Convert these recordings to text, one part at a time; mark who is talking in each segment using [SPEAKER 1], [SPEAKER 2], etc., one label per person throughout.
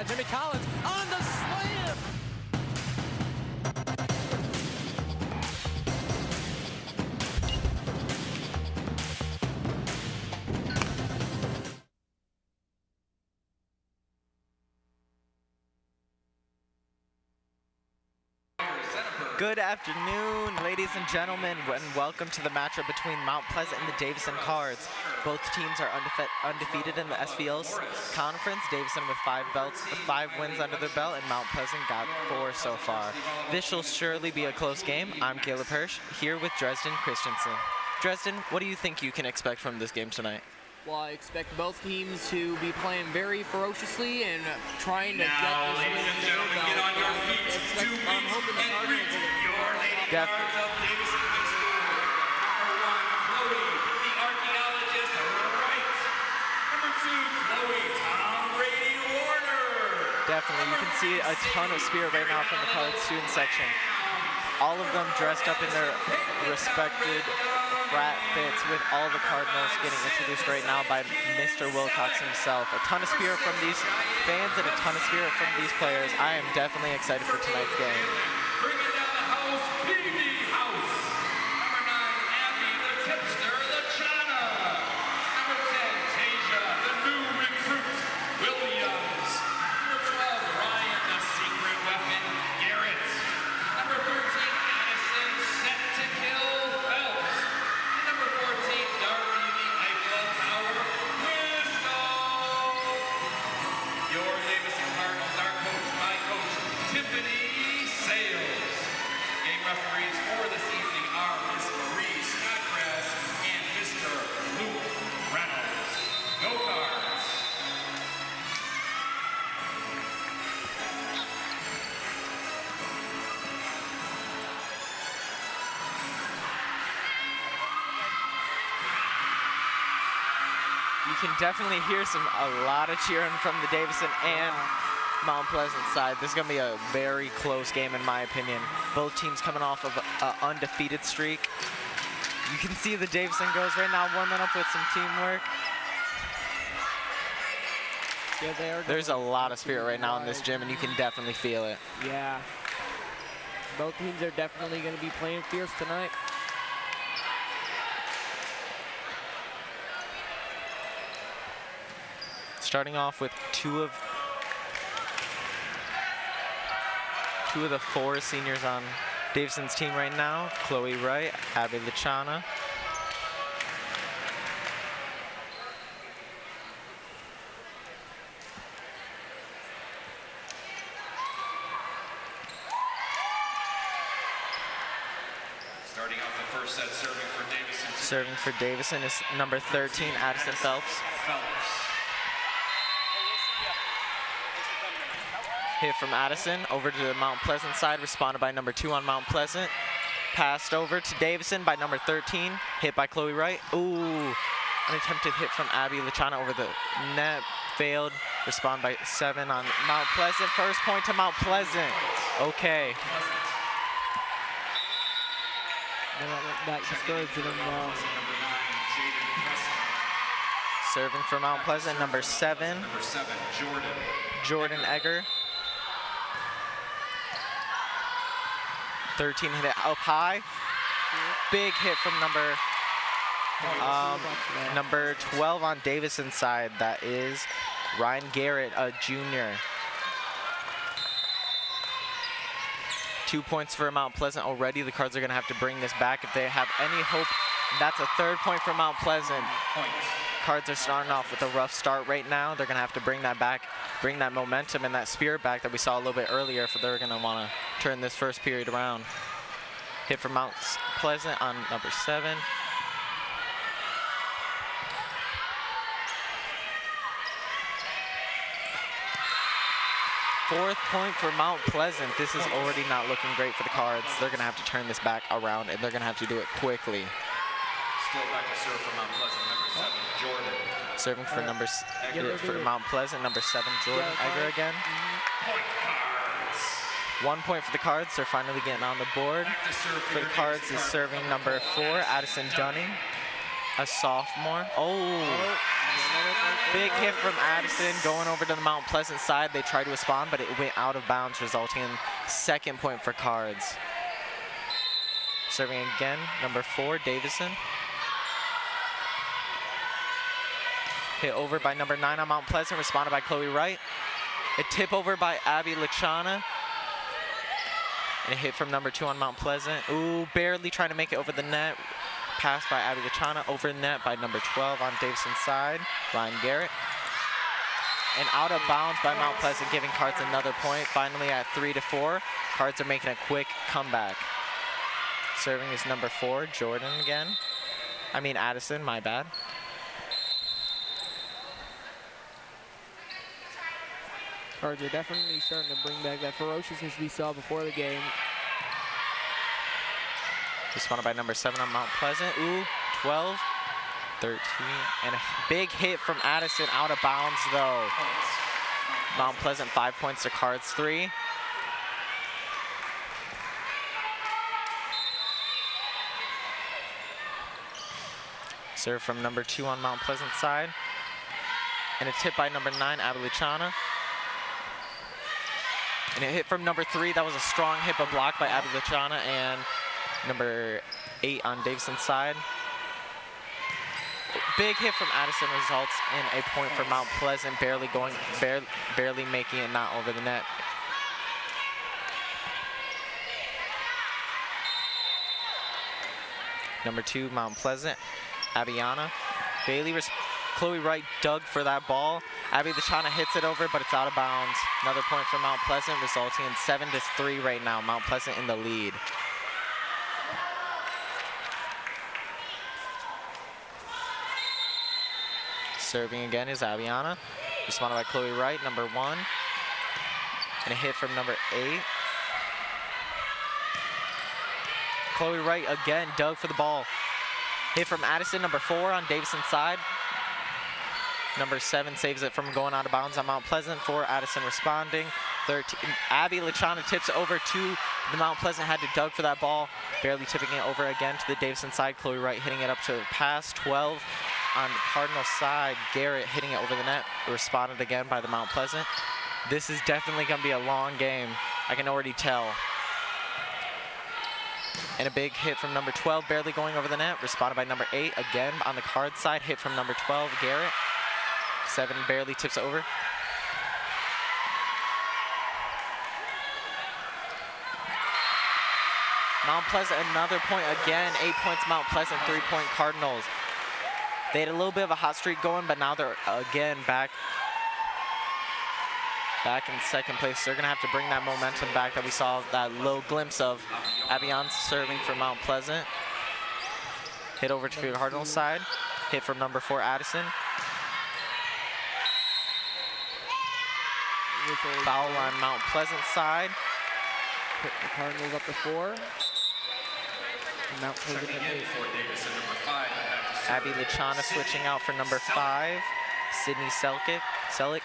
[SPEAKER 1] Jimmy Collins on the slam.
[SPEAKER 2] Good afternoon, ladies and gentlemen, and welcome to the matchup between Mount Pleasant and the Davison Cards. Both teams are undefeated in the SVO's conference. Davison with 5 wins under their belt, and Mount Pleasant got 4 so far. This shall surely be a close game. I'm Caleb Hirsch, here with Dresden Christensen. Dresden, what do you think you can expect from this game tonight?
[SPEAKER 3] Well, I expect both teams to be playing very ferociously and trying to get this win under their belt. I'm hoping the Cardinals are going to
[SPEAKER 2] Definitely. Definitely, you can see a ton of spirit right now from the college student section. All of them dressed up in their respected frat fits, with all the Cardinals getting introduced right now by Mr. Wilcox himself. A ton of spirit from these fans and a ton of spirit from these players. I am definitely excited for tonight's game.
[SPEAKER 4] Bringing down the house, PD House. Number 9, Abby the Tipster, the Chana. Number 10, Tasia, the new recruit, Williams. Number 12, Ryan, the secret weapon, Garrett. Number 13, Addison, set to kill, Phelps. And number 14, Darby, the Eiffel Tower, Wisdom. Your Davison Cardinals are coached by Coach Tiffany Sales. Game referees for this evening are Miss Marie Snodgrass and Mr. Luke Reynolds. Go Cards!
[SPEAKER 2] You can definitely hear a lot of cheering from the Davison and Mount Pleasant side. This is going to be a very close game in my opinion. Both teams coming off of an undefeated streak. You can see the Davison girls right now warming up with some teamwork.
[SPEAKER 3] Yeah,
[SPEAKER 2] There's a lot of spirit right now in this gym, and you can definitely feel it.
[SPEAKER 3] Yeah. Both teams are definitely going to be playing fierce tonight.
[SPEAKER 2] Starting off with two of the 4 seniors on Davison's team right now. Chloe Wright, Abby Lachana.
[SPEAKER 4] Starting off the first set, serving for Davison.
[SPEAKER 2] Serving for Davison is number 13, Addison Phelps. Hit from Addison over to the Mount Pleasant side, responded by number 2 on Mount Pleasant. Passed over to Davison by number 13, hit by Chloe Wright. Ooh, an attempted hit from Abby Lachana over the net, failed. Respond by 7 on Mount Pleasant. First point to Mount Pleasant. Okay.
[SPEAKER 3] That discouraged them now.
[SPEAKER 2] Serving for Mount Pleasant, number 7.
[SPEAKER 4] Number 7,
[SPEAKER 2] Jordan Egger. 13 hit it up high. Big hit from number 12 on Davison's side. That is Ryan Garrett, a junior. 2 points for Mount Pleasant already. The Cards are going to have to bring this back if they have any hope. That's a 3rd point for Mount Pleasant. Cards are starting off with a rough start right now. They're going to have to bring that back, bring that momentum and that spirit back that we saw a little bit earlier if they're going to want to turn this first period around. Hit from Mount Pleasant on number 7. Fourth point for Mount Pleasant. This is already not looking great for the Cards. They're going to have to turn this back around, and they're going to have to do it quickly.
[SPEAKER 4] Still back to serve for Mount Pleasant, number 7, Jordan.
[SPEAKER 2] Serving for Mount Pleasant, number 7, Jordan Egger again.
[SPEAKER 4] Point Cards.
[SPEAKER 2] 1 point for the Cards. They're finally getting on the board.
[SPEAKER 4] Back to serve
[SPEAKER 2] For the Cards is serving number 4, Addison Dunning, a sophomore. Oh, Big hit from Addison going over to the Mount Pleasant side. They tried to respond, but it went out of bounds, resulting in second point for Cards. Serving again, number 4, Davison. Hit over by number 9 on Mount Pleasant, responded by Chloe Wright. A tip over by Abby Lachana. And a hit from number 2 on Mount Pleasant. Ooh, barely trying to make it over the net. Pass by Abby Lachana, over the net by number 12 on Davison's side, Ryan Garrett. And out of bounds by Mount Pleasant, giving Cards another point. Finally at 3-4, Cards are making a quick comeback. Serving is number 4, Jordan again. Addison, my bad.
[SPEAKER 3] Cards are definitely starting to bring back that ferociousness we saw before the game.
[SPEAKER 2] Responded by number 7 on Mount Pleasant. Ooh, 12, 13, and a big hit from Addison, out of bounds though. Mount Pleasant 5 points to Cards 3. Serve from number 2 on Mount Pleasant side. And a tip by number 9, Abby Lachana. And a hit from number 3. That was a strong hit, but blocked by Abby Lachana and number 8 on Davison's side. Big hit from Addison results in a point for Mount Pleasant, barely making it not over the net. Number 2, Mount Pleasant, Abiana. Chloe Wright dug for that ball. Abby Lachana hits it over, but it's out of bounds. Another point for Mount Pleasant, resulting in 7-3 right now. Mount Pleasant in the lead. Serving again is Abiana. Responded by Chloe Wright, number 1. And a hit from number 8. Chloe Wright again dug for the ball. Hit from Addison, number 4 on Davison's side. Number 7 saves it from going out of bounds on Mount Pleasant. 4, Addison responding. 13, Abby Lachana tips over to the Mount Pleasant, had to dug for that ball. Barely tipping it over again to the Davison side. Chloe Wright hitting it up to the pass. 12 on the Cardinal side. Garrett hitting it over the net. Responded again by the Mount Pleasant. This is definitely going to be a long game. I can already tell. And a big hit from number 12, barely going over the net. Responded by number 8 again on the Card side. Hit from number 12, Garrett. 7 barely tips over. Mount Pleasant, another point again. 8 points Mount Pleasant, 3-point Cardinals. They had a little bit of a hot streak going, but now they're again back in second place. They're gonna have to bring that momentum back that we saw that little glimpse of. Abian serving for Mount Pleasant. Hit over to the Cardinals side. Hit from number 4, Addison. Foul on Mount Pleasant side.
[SPEAKER 3] Put the Cardinals up to 4. And Mount Pleasant at 8.
[SPEAKER 2] Abby Lachana switching out for number 5, Sydney Selick.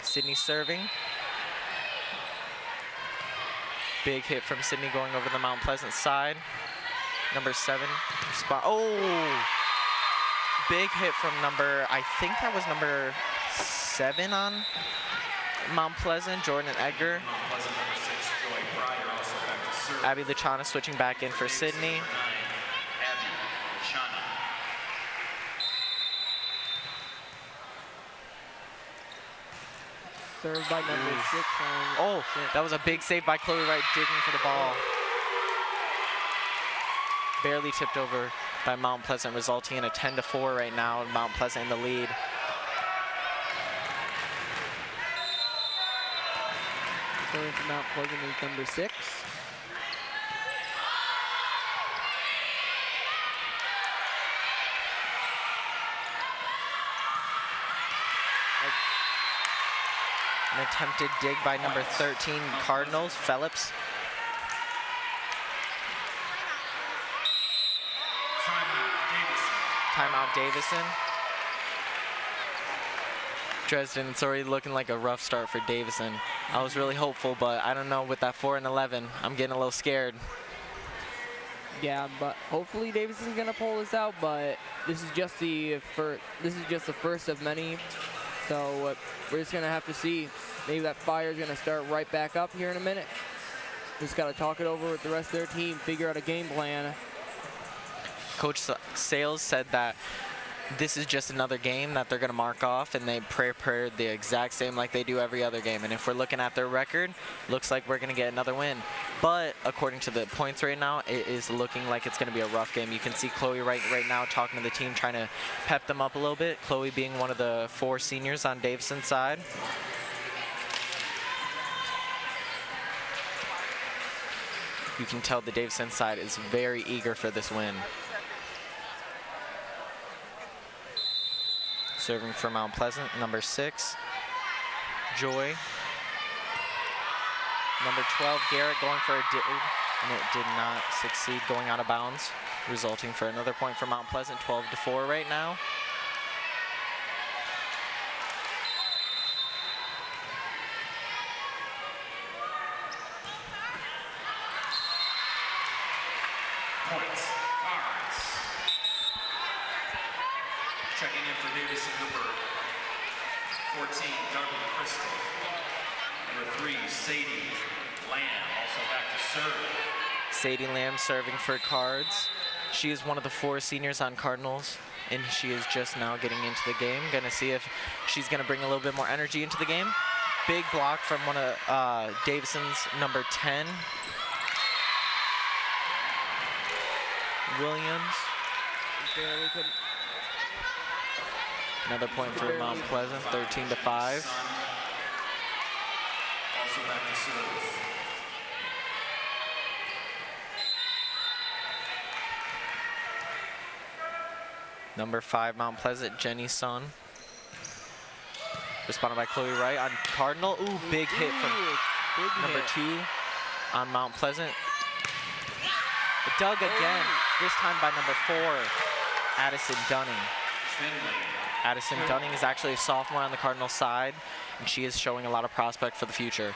[SPEAKER 2] Sydney serving. Big hit from Sydney going over the Mount Pleasant side. Number 7 spot. Oh! Big hit from number, I think that was number 7 on Mount Pleasant, Jordan Edgar. Abby Lachana switching back in for Sydney.
[SPEAKER 3] Served by number 6 on.
[SPEAKER 2] Oh, that was a big save by Chloe Wright, digging for the ball. Barely tipped over by Mount Pleasant, resulting in a 10-4 right now. Mount Pleasant in the lead.
[SPEAKER 3] Serving for Mount Pleasant is number 6.
[SPEAKER 2] An attempted dig by number 13 Cardinals, Phillips. Timeout Davison. Dresden, it's already looking like a rough start for Davison. I was really hopeful, but I don't know, with that 4-11, I'm getting a little scared.
[SPEAKER 3] Yeah, but hopefully Davidson's gonna pull this out. But this is just the first of many. So we're just gonna have to see. Maybe that fire is gonna start right back up here in a minute. Just gotta talk it over with the rest of their team, figure out a game plan.
[SPEAKER 2] Coach Sales said that this is just another game that they're going to mark off, and they prepared the exact same like they do every other game. And if we're looking at their record, looks like we're going to get another win. But according to the points right now, it is looking like it's going to be a rough game. You can see Chloe right now talking to the team, trying to pep them up a little bit. Chloe being one of the 4 seniors on Davidson's side. You can tell the Davison side is very eager for this win. Serving for Mount Pleasant, number 6, Joy. Number 12, Garrett going for a dig, and it did not succeed, going out of bounds, resulting for another point for Mount Pleasant, 12-4 right now.
[SPEAKER 4] Points, Cards. Checking in for Davison, number 14, Darby Crystal. Number 3, Sadie Lamb, also back to serve.
[SPEAKER 2] Sadie Lamb serving for Cards. She is one of the 4 seniors on Cardinals, and she is just now getting into the game. Gonna see if she's gonna bring a little bit more energy into the game. Big block from one of Davison's number 10, Williams. Another point for Mount Pleasant, 13-5.
[SPEAKER 4] Also back to serve.
[SPEAKER 2] Number 5, Mount Pleasant, Jenny Sun. Responded by Chloe Wright on Cardinal. Ooh, big hit from number 2 on Mount Pleasant. Dug again, this time by number 4, Addison Dunning. Addison Dunning is actually a sophomore on the Cardinal side, and she is showing a lot of prospect for the future.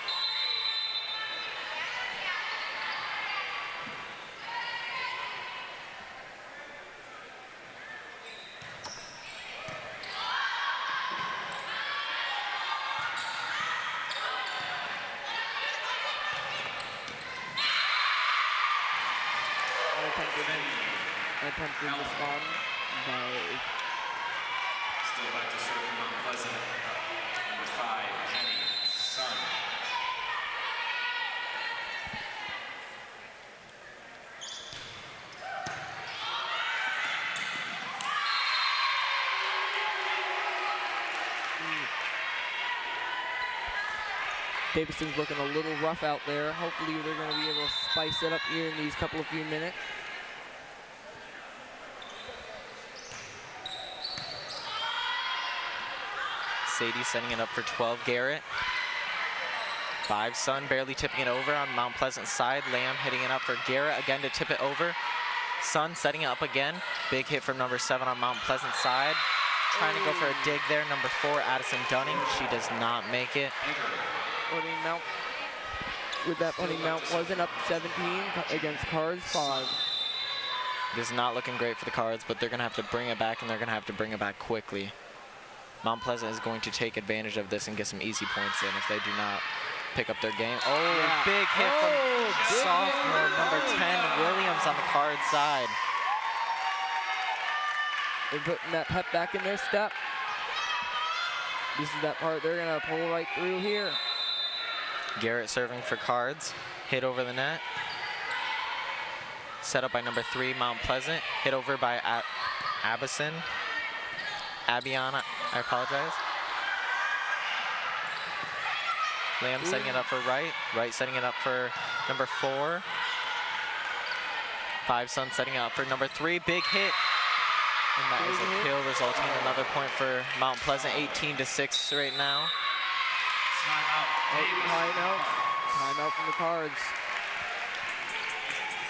[SPEAKER 3] Attempted to respond by
[SPEAKER 4] Still back to serve from Mount Pleasant. Number 5, Jenny Sun.
[SPEAKER 3] Davidson's looking a little rough out there. Hopefully they're going to be able to spice it up here in these few minutes.
[SPEAKER 2] Sadie setting it up for 12, Garrett. 5, Sun barely tipping it over on Mount Pleasant's side. Lamb hitting it up for Garrett again to tip it over. Sun setting it up again. Big hit from number 7 on Mount Pleasant's side. Trying to go for a dig there. Number 4, Addison Dunning. She does not make it.
[SPEAKER 3] Mount Pleasant up 17 against Cards 5.
[SPEAKER 2] This is not looking great for the Cards, but they're going to have to bring it back, and they're going to have to bring it back quickly. Mount Pleasant is going to take advantage of this and get some easy points in if they do not pick up their game. Oh, yeah. Big hit from sophomore number 10, Williams on the Card side.
[SPEAKER 3] They're putting that pep back in their step. This is that part they're going to pull right through here.
[SPEAKER 2] Garrett serving for Cards. Hit over the net. Set up by number 3, Mount Pleasant. Hit over by Abiana, I apologize. Lamb setting it up for Wright. Wright setting it up for number 4. 5, Sun setting it up for number 3. Big hit. And that is a kill, resulting in another point for Mount Pleasant, 18-6 right now.
[SPEAKER 3] Timeout from the Cards.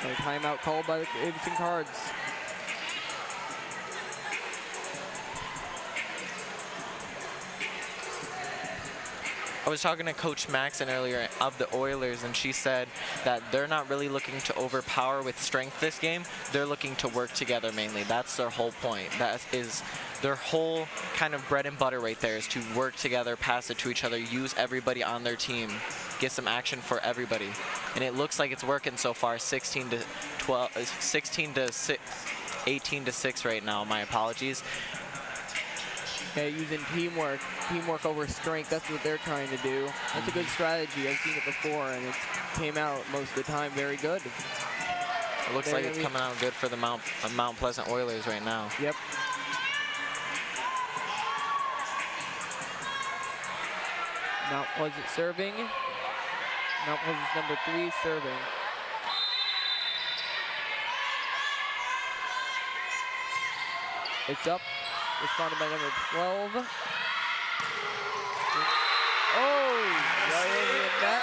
[SPEAKER 3] So timeout called by the Davidson Cards.
[SPEAKER 2] I was talking to Coach Maxon earlier of the Oilers, and she said that they're not really looking to overpower with strength this game. They're looking to work together mainly. That's their whole point. That is their whole kind of bread and butter right there, is to work together, pass it to each other, use everybody on their team, get some action for everybody. And it looks like it's working so far. 16 to 18 to 6 right now. My apologies.
[SPEAKER 3] Yeah, using teamwork over strength. That's what they're trying to do. That's a good strategy. I've seen it before, and it came out most of the time very good.
[SPEAKER 2] It looks like it's coming out good for the Mount Pleasant Oilers right now.
[SPEAKER 3] Yep. Mount Pleasant serving. Mount Pleasant's number 3 serving. It's up. Responded by number 12. Oh, right over the net.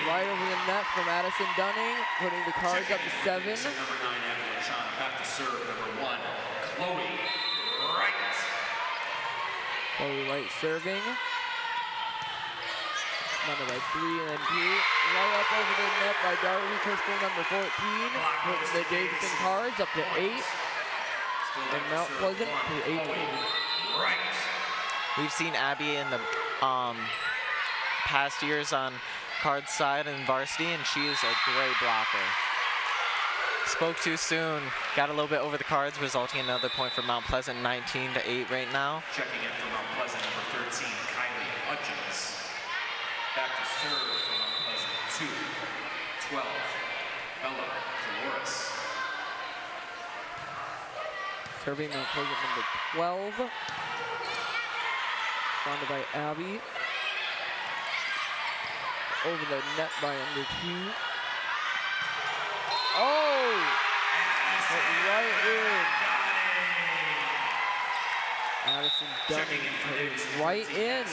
[SPEAKER 3] Right over the net from Addison Dunning, putting the Cards up to 7.
[SPEAKER 4] Number 9, Emily Shawn, back to serve. Number 1, Chloe Wright.
[SPEAKER 3] Chloe Wright serving. Number by 3 and then 2. Right up over the net by Darby Crystal, number 14. Putting the Davidson Cards up to 8. And Mount Pleasant to 18.
[SPEAKER 2] We've seen Abby in the past years on Cards side and Varsity, and she is a great blocker. Spoke too soon, got a little bit over the Cards, resulting in another point for Mount Pleasant, 19 to 8 right now.
[SPEAKER 4] Checking in for Mount Pleasant, number 13, Kylie Hutchins. Back to serve for Mount Pleasant, 2, 12, Bella Dolores.
[SPEAKER 3] Serving Mount Pleasant number 12. Responded by Abby. Over the net by number 2. Oh! Put right in. Addison Dunning put right in.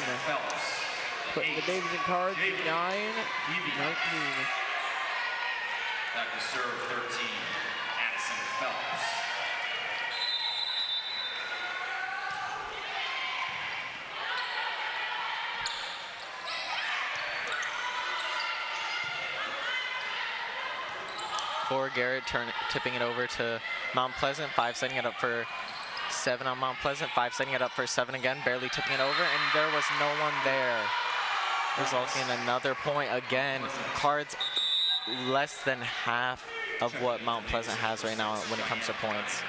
[SPEAKER 3] Putting the Davidson Cards 9-19.
[SPEAKER 4] Back to serve 13, Addison Phelps.
[SPEAKER 2] For Garrett, tipping it over to Mount Pleasant. 5 setting it up for 7 on Mount Pleasant. 5 setting it up for 7 again, barely tipping it over, and there was no one there, resulting in another point again. Cards less than half of what Mount Pleasant has right now when it comes to points.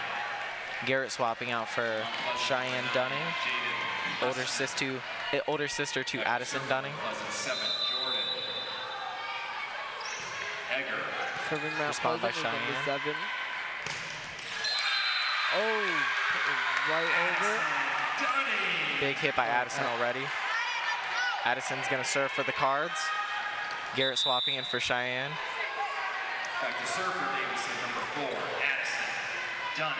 [SPEAKER 2] Garrett swapping out for Cheyenne Dunning, older sister to Addison Dunning.
[SPEAKER 4] 7, Jordan. Egger.
[SPEAKER 3] Serving Mount
[SPEAKER 2] Respond by
[SPEAKER 3] Pleasant with number
[SPEAKER 2] Cheyenne.
[SPEAKER 3] 7. Oh, right over.
[SPEAKER 2] Big hit by Addison already. Addison's gonna serve for the Cards. Garrett swapping in for Cheyenne.
[SPEAKER 4] Back to serve for Davidson, number 4, Addison Dunning.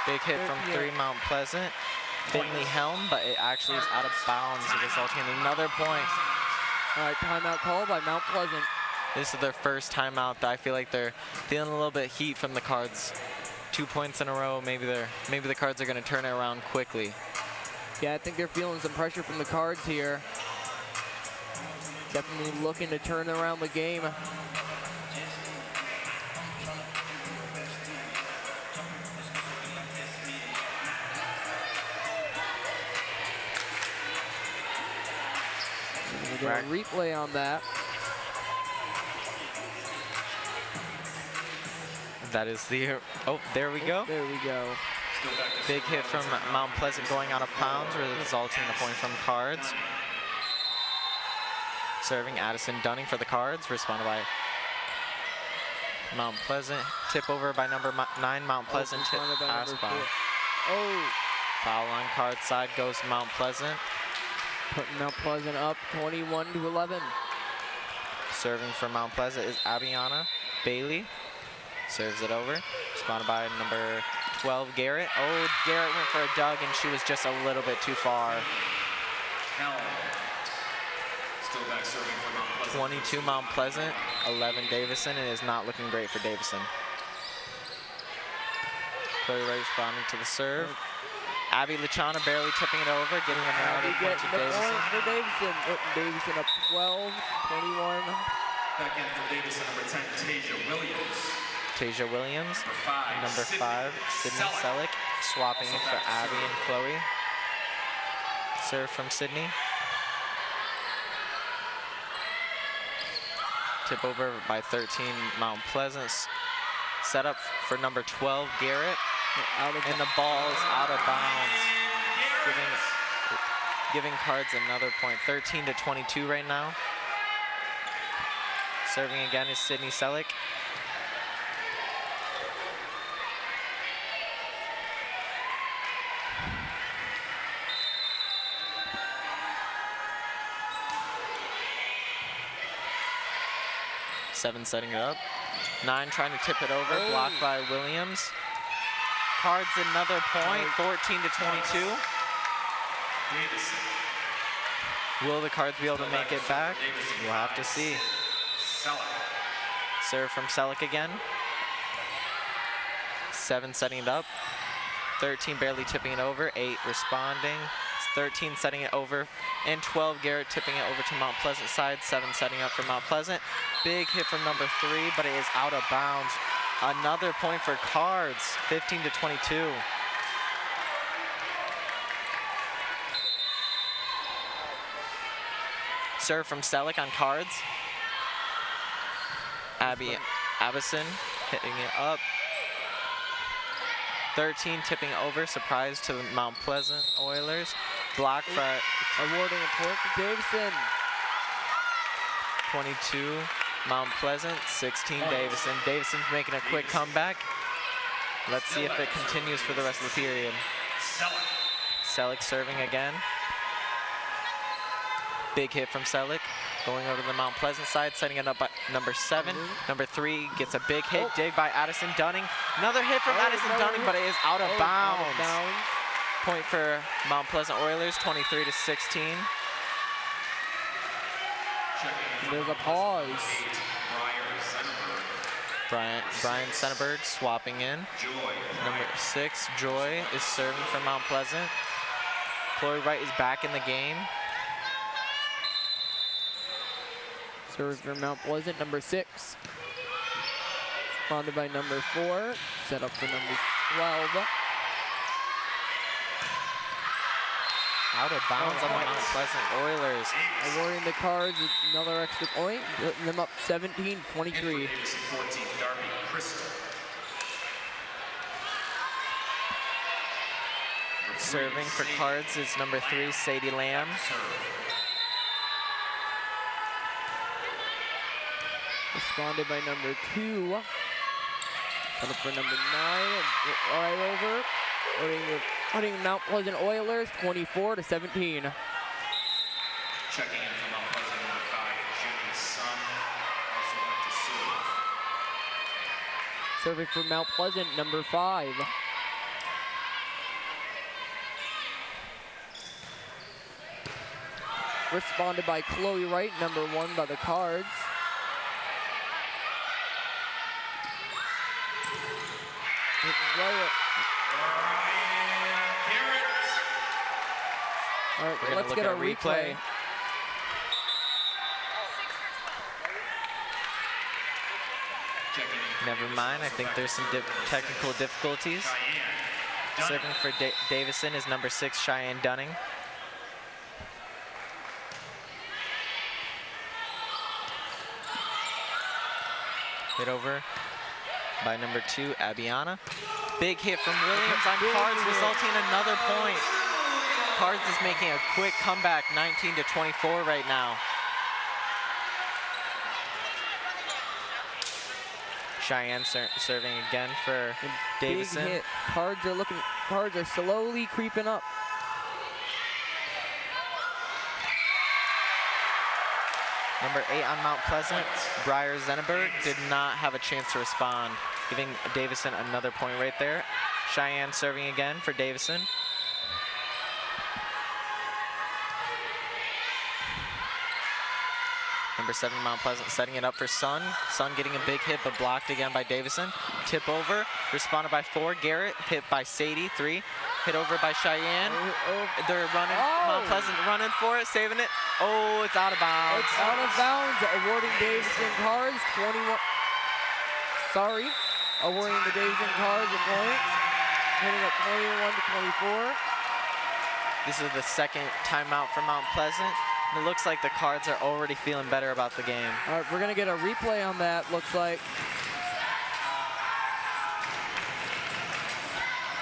[SPEAKER 2] Big hit from 3, Mount Pleasant. Finley Helm, but it actually is out of bounds, resulting in another point.
[SPEAKER 3] All right, timeout call by Mount Pleasant.
[SPEAKER 2] This is their first timeout. I feel like they're feeling a little bit heat from the Cards. 2 points in a row. Maybe the Cards are going to turn it around quickly.
[SPEAKER 3] Yeah, I think they're feeling some pressure from the Cards here. Definitely looking to turn around the game. We'll get a replay on that.
[SPEAKER 2] That is the, oh, there we go.
[SPEAKER 3] There we go.
[SPEAKER 2] Big hit from Mount Pleasant going out of bounds, resulting in a point from Cards. Serving Addison Dunning for the Cards, responded by Mount Pleasant. Tip over by number 9, Mount Pleasant. Tip pass by.
[SPEAKER 3] Oh.
[SPEAKER 2] Foul on Cards side goes Mount Pleasant.
[SPEAKER 3] Putting Mount Pleasant up 21-11.
[SPEAKER 2] Serving for Mount Pleasant is Abiana Bailey. Serves it over. Responded by number 12, Garrett. Oh, Garrett went for a dug, and she was just a little bit too far.
[SPEAKER 4] Helm. Still back serving for Mount Pleasant.
[SPEAKER 2] 22 Mount Pleasant, 11 Davison. It is not looking great for Davison. Chloe Wright responding to the serve. Abby Luciano barely tipping it over, giving another point to Davison.
[SPEAKER 3] For Davison. Davison up 12, 21.
[SPEAKER 4] Back in for Davison, number 10, Tasia Williams.
[SPEAKER 2] Tasia Williams.
[SPEAKER 4] Number 5,
[SPEAKER 2] Sydney Selleck. Swapping it for Abby and Chloe. Serve from Sydney. Tip over by 13, Mount Pleasant. Set up for number 12, Garrett. And the ball is out of bounds. Giving Cards another point. 13-22 right now. Serving again is Sydney Selleck. Seven setting it up. 9 trying to tip it over, blocked by Williams. Cards another point, 14-22. Will the Cards be able to make it back? We'll have to see. Serve from Selleck again. 7 setting it up. 13 barely tipping it over, 8 responding. 13 setting it over, and 12 Garrett tipping it over to Mount Pleasant side. 7 setting up for Mount Pleasant. Big hit from number 3, but it is out of bounds. Another point for Cards, 15-22. Serve from Selleck on Cards. Abby Abison hitting it up. 13 tipping over, surprise to the Mount Pleasant Oilers. Block for
[SPEAKER 3] awarding a point to Davison.
[SPEAKER 2] 22 Mount Pleasant, 16 Davison. Davison's making a quick comeback. Let's see if it continues for the rest of the period. Selleck serving again. Big hit from Selleck. Going over to the Mount Pleasant side, setting it up by number 7. Number 3 gets a big hit, dig by Addison Dunning. Another hit from Addison Dunning, but it is out of bounds. Point for Mount Pleasant Oilers, 23-16.
[SPEAKER 3] There's a pause.
[SPEAKER 2] Brian Senneberg swapping in. Number 6, Joy, is serving for Mount Pleasant. Chloe Wright is back in the game.
[SPEAKER 3] Serve for Mount Pleasant, number 6. Responded by number 4. Set up for number 12.
[SPEAKER 2] Out of bounds on the Mount Pleasant Oilers.
[SPEAKER 3] Awarding the Cards another extra point, putting them up 17-23.
[SPEAKER 2] Serving for Cards is number 3, Sadie Lamb.
[SPEAKER 3] Responded by number 2. Set up for number 9. Right over. Putting Mount Pleasant Oilers 24-17.
[SPEAKER 4] Checking in from Mount Pleasant, number 5, Jenny Sun, also up to serve.
[SPEAKER 3] Serving for Mount Pleasant, number 5. Responded by Chloe Wright, number 1 by the Cards. All right, let's get a replay.
[SPEAKER 2] Never mind, I think there's some technical difficulties. Serving for Davison is number 6, Cheyenne Dunning. Hit over by number 2, Abiana. Big hit from Williams on Cards, resulting in another point. Cards is making a quick comeback, 19-24 right now. Cheyenne serving again for Davison.
[SPEAKER 3] Big hit. Cards are slowly creeping up.
[SPEAKER 2] Number 8 on Mount Pleasant, Briar Zenneberg, did not have a chance to respond, giving Davison another point right there. Cheyenne serving again for Davison. Number 7, Mount Pleasant setting it up for Sun. Sun getting a big hit, but blocked again by Davison. Tip over, responded by 4. Garrett, hit by Sadie, 3. Hit over by Cheyenne. They're running, Mount Pleasant running for it, saving it. Oh, it's out of bounds.
[SPEAKER 3] It's out of bounds, awarding Davison Cards 21. Sorry, awarding the Davison Cards a point. Hitting up 21 to 24.
[SPEAKER 2] This is the second timeout for Mount Pleasant. It looks like the Cards are already feeling better about the game.
[SPEAKER 3] All right, we're gonna get a replay on that, looks like.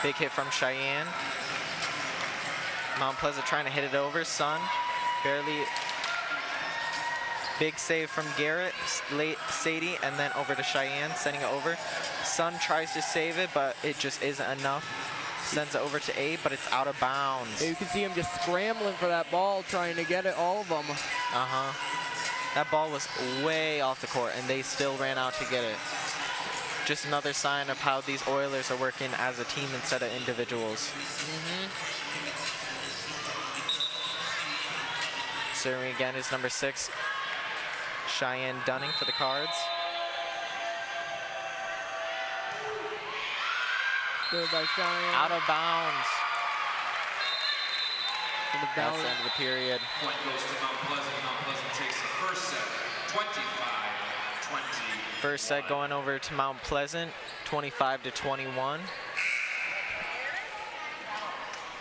[SPEAKER 2] Big hit from Cheyenne. Mount Pleasant trying to hit it over. Sun barely. Big save from Garrett, late Sadie, and then over to Cheyenne, sending it over. Sun tries to save it, but it just isn't enough. Sends it over to Abe, but it's out of bounds.
[SPEAKER 3] You can see him just scrambling for that ball, trying to get it, all of them.
[SPEAKER 2] That ball was way off the court, and they still ran out to get it. Just another sign of how these Oilers are working as a team instead of individuals. Serving again is number 6, Cheyenne Dunning for the Cards.
[SPEAKER 3] Good by Cheyenne.
[SPEAKER 2] Out of bounds.
[SPEAKER 3] That's
[SPEAKER 2] the end of the period.
[SPEAKER 4] Point goes to Mount Pleasant. Mount Pleasant takes the first set, 25-20.
[SPEAKER 2] First set going over to Mount Pleasant, 25 to 21.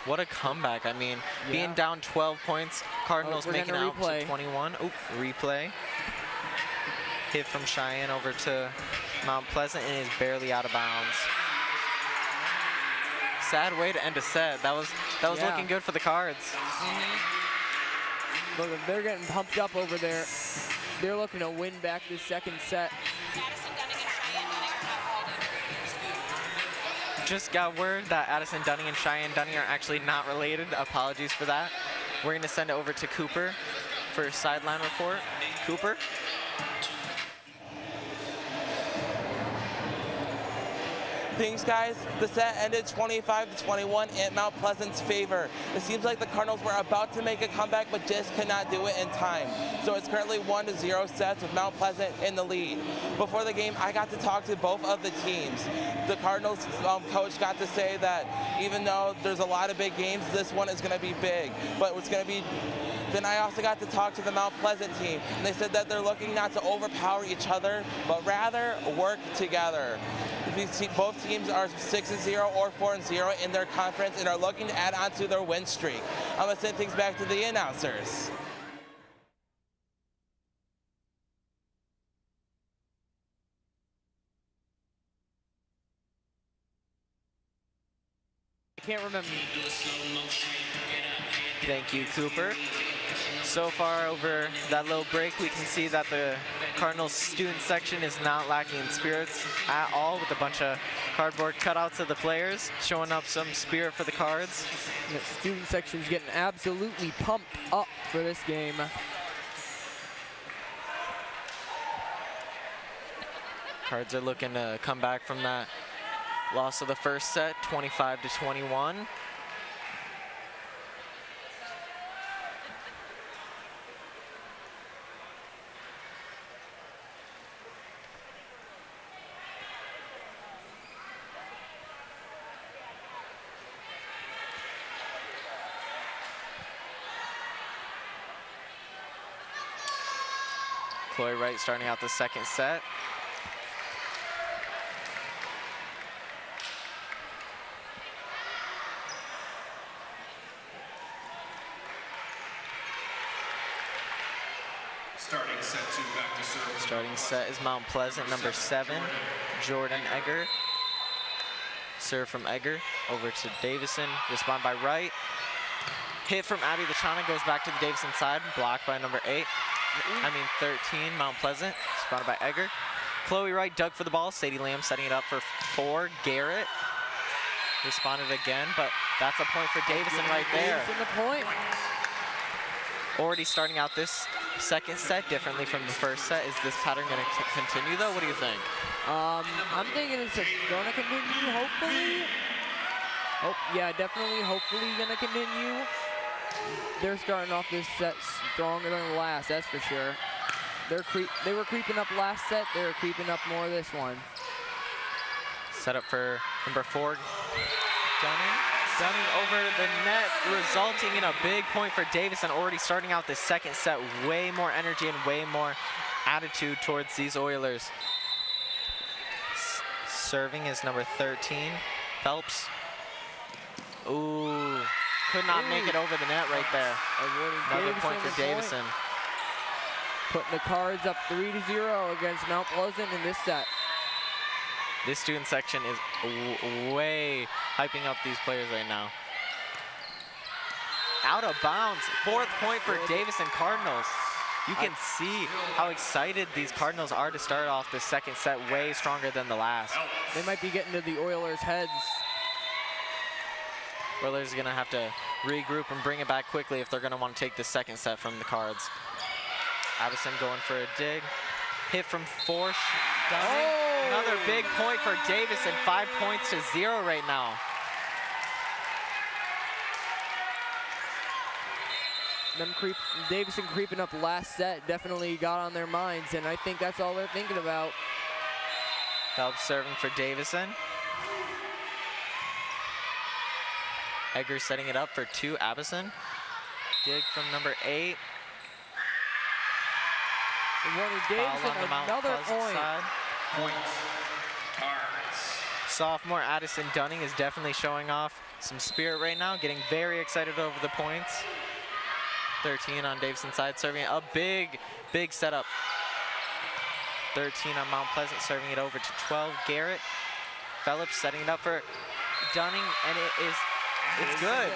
[SPEAKER 2] What a comeback. I mean, being down 12 points, Cardinals making out to 21. Oop, replay. Hit from Cheyenne over to Mount Pleasant, and is barely out of bounds. Sad way to end a set. That was looking good for the Cards.
[SPEAKER 3] Look, they're getting pumped up over there. They're looking to win back this second set.
[SPEAKER 2] Just got word that Addison Dunning and Cheyenne Dunning are actually not related. Apologies for that. We're going to send it over to Cooper for a sideline report. Cooper?
[SPEAKER 5] Thanks, guys. The set ended 25 to 21 in Mount Pleasant's favor. It seems like the Cardinals were about to make a comeback, but just could not do it in time. So it's currently 1-0 sets with Mount Pleasant in the lead. Before the game, I got to talk to both of the teams. The Cardinals coach got to say that even though there's a lot of big games, this one is going to be big. But it's going to be. Then I also got to talk to the Mount Pleasant team, and they said that they're looking not to overpower each other, but rather work together. Both teams are 6-0 or 4-0 in their conference and are looking to add on to their win streak. I'm going to send things back to the announcers.
[SPEAKER 3] I can't remember.
[SPEAKER 2] Thank you, Cooper. So far over that little break, we can see that the Cardinals student section is not lacking in spirits at all, with a bunch of cardboard cutouts of the players, showing up some spirit for the Cards.
[SPEAKER 3] The student section's getting absolutely pumped up for this game.
[SPEAKER 2] Cards are looking to come back from that loss of the first set, 25 to 21. Chloe Wright starting out the second set.
[SPEAKER 4] Starting set 2, back to serve.
[SPEAKER 2] Starting set is Mount Pleasant, number 7, Jordan Egger. Serve from Egger over to Davison, respond by Wright. Hit from Abby Lachana goes back to the Davison side, blocked by number 13, Mount Pleasant, responded by Egger. Chloe Wright dug for the ball, Sadie Lamb setting it up for 4, Garrett. Responded again, but that's a point for Davison right there.
[SPEAKER 3] Davison the point.
[SPEAKER 2] Already starting out this second set differently from the first set. Is this pattern going to continue, though? What do you think?
[SPEAKER 3] I'm thinking it's going to continue, hopefully. Oh, yeah, definitely, hopefully going to continue. They're starting off this set stronger than the last, that's for sure. They were creeping up last set. They're creeping up more this one.
[SPEAKER 2] Set up for number 4, Dunning. Dunning over the net, resulting in a big point for Davison. Already starting out the second set, way more energy and way more attitude towards these Oilers. Serving is number 13, Phelps. Ooh, could not make it over the net right there. Another point for Davison.
[SPEAKER 3] Putting the Cards up 3-0 against Mount Pleasant in this set.
[SPEAKER 2] This student section is way hyping up these players right now. Out of bounds, 4th point for Davison Cardinals. You can see how excited these Cardinals are to start off the second set, way stronger than the last.
[SPEAKER 3] They might be getting to the Oilers' heads.
[SPEAKER 2] Oilers are gonna have to regroup and bring it back quickly if they're gonna want to take the second set from the Cards. Avison going for a dig. Hit from Forsh.
[SPEAKER 3] Oh!
[SPEAKER 2] Another big point for Davison, 5 points to 0 right now.
[SPEAKER 3] Davison creeping up last set definitely got on their minds, and I think that's all they're thinking about.
[SPEAKER 2] Phelps serving for Davison. Egger setting it up for 2, Abison. Dig from number 8.
[SPEAKER 3] Davison, another point.
[SPEAKER 4] Point. Cards.
[SPEAKER 2] Sophomore Addison Dunning is definitely showing off some spirit right now, getting very excited over the points. 13 on Davison's side, serving a big setup. 13 on Mount Pleasant, serving it over to 12, Garrett. Phillips setting it up for Dunning, and it's good.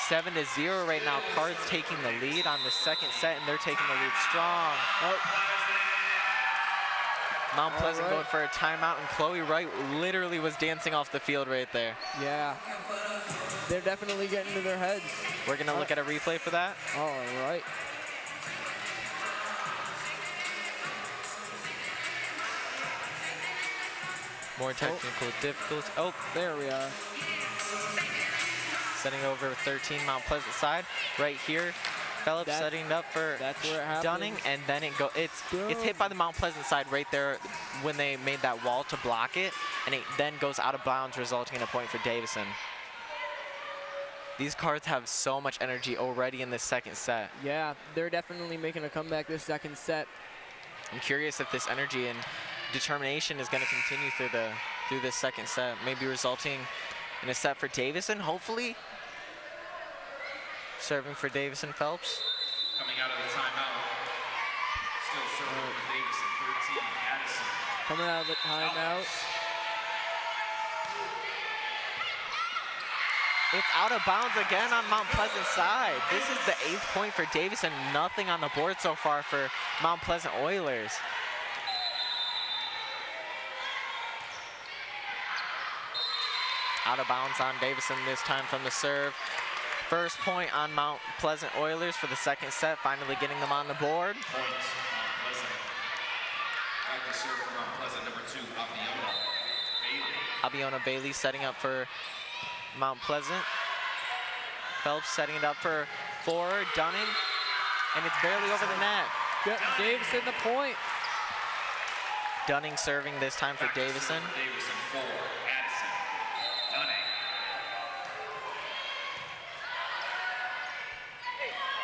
[SPEAKER 2] 7-0 right now. Cards taking the lead on the second set, and they're taking the lead strong. Mount Pleasant going for a timeout, and Chloe Wright literally was dancing off the field right there.
[SPEAKER 3] Yeah, they're definitely getting to their heads.
[SPEAKER 2] We're gonna look at a replay for that.
[SPEAKER 3] All right.
[SPEAKER 2] More technical difficulty. Oh,
[SPEAKER 3] there we are.
[SPEAKER 2] Setting over 13 Mount Pleasant side. Right here, Phillips setting it up for Dunning, and then it's hit by the Mount Pleasant side right there when they made that wall to block it, and it then goes out of bounds, resulting in a point for Davison. These Cards have so much energy already in this second set.
[SPEAKER 3] Yeah, they're definitely making a comeback this second set.
[SPEAKER 2] I'm curious if this energy and determination is going to continue through this second set, maybe resulting in a set for Davison, hopefully. Serving for Davison Phelps.
[SPEAKER 4] Coming out of the timeout. Still serving for Davison, 13, Addison.
[SPEAKER 3] Coming out of the timeout.
[SPEAKER 2] It's out of bounds again on Mount Pleasant's side. This is the 8th point for Davison. Nothing on the board so far for Mount Pleasant Oilers. Out of bounds on Davison this time from the serve. First point on Mount Pleasant Oilers for the second set, finally getting them on the board.
[SPEAKER 4] Points, Mount Pleasant. Back to serve for Mount Pleasant, number 2, Abiona Bailey.
[SPEAKER 2] Abiona Bailey setting up for Mount Pleasant. Phelps setting it up for Dunning, and it's barely over the net.
[SPEAKER 3] Davison the point.
[SPEAKER 2] Dunning serving this time for Davison.
[SPEAKER 4] Davison 4, Addison. Dunning.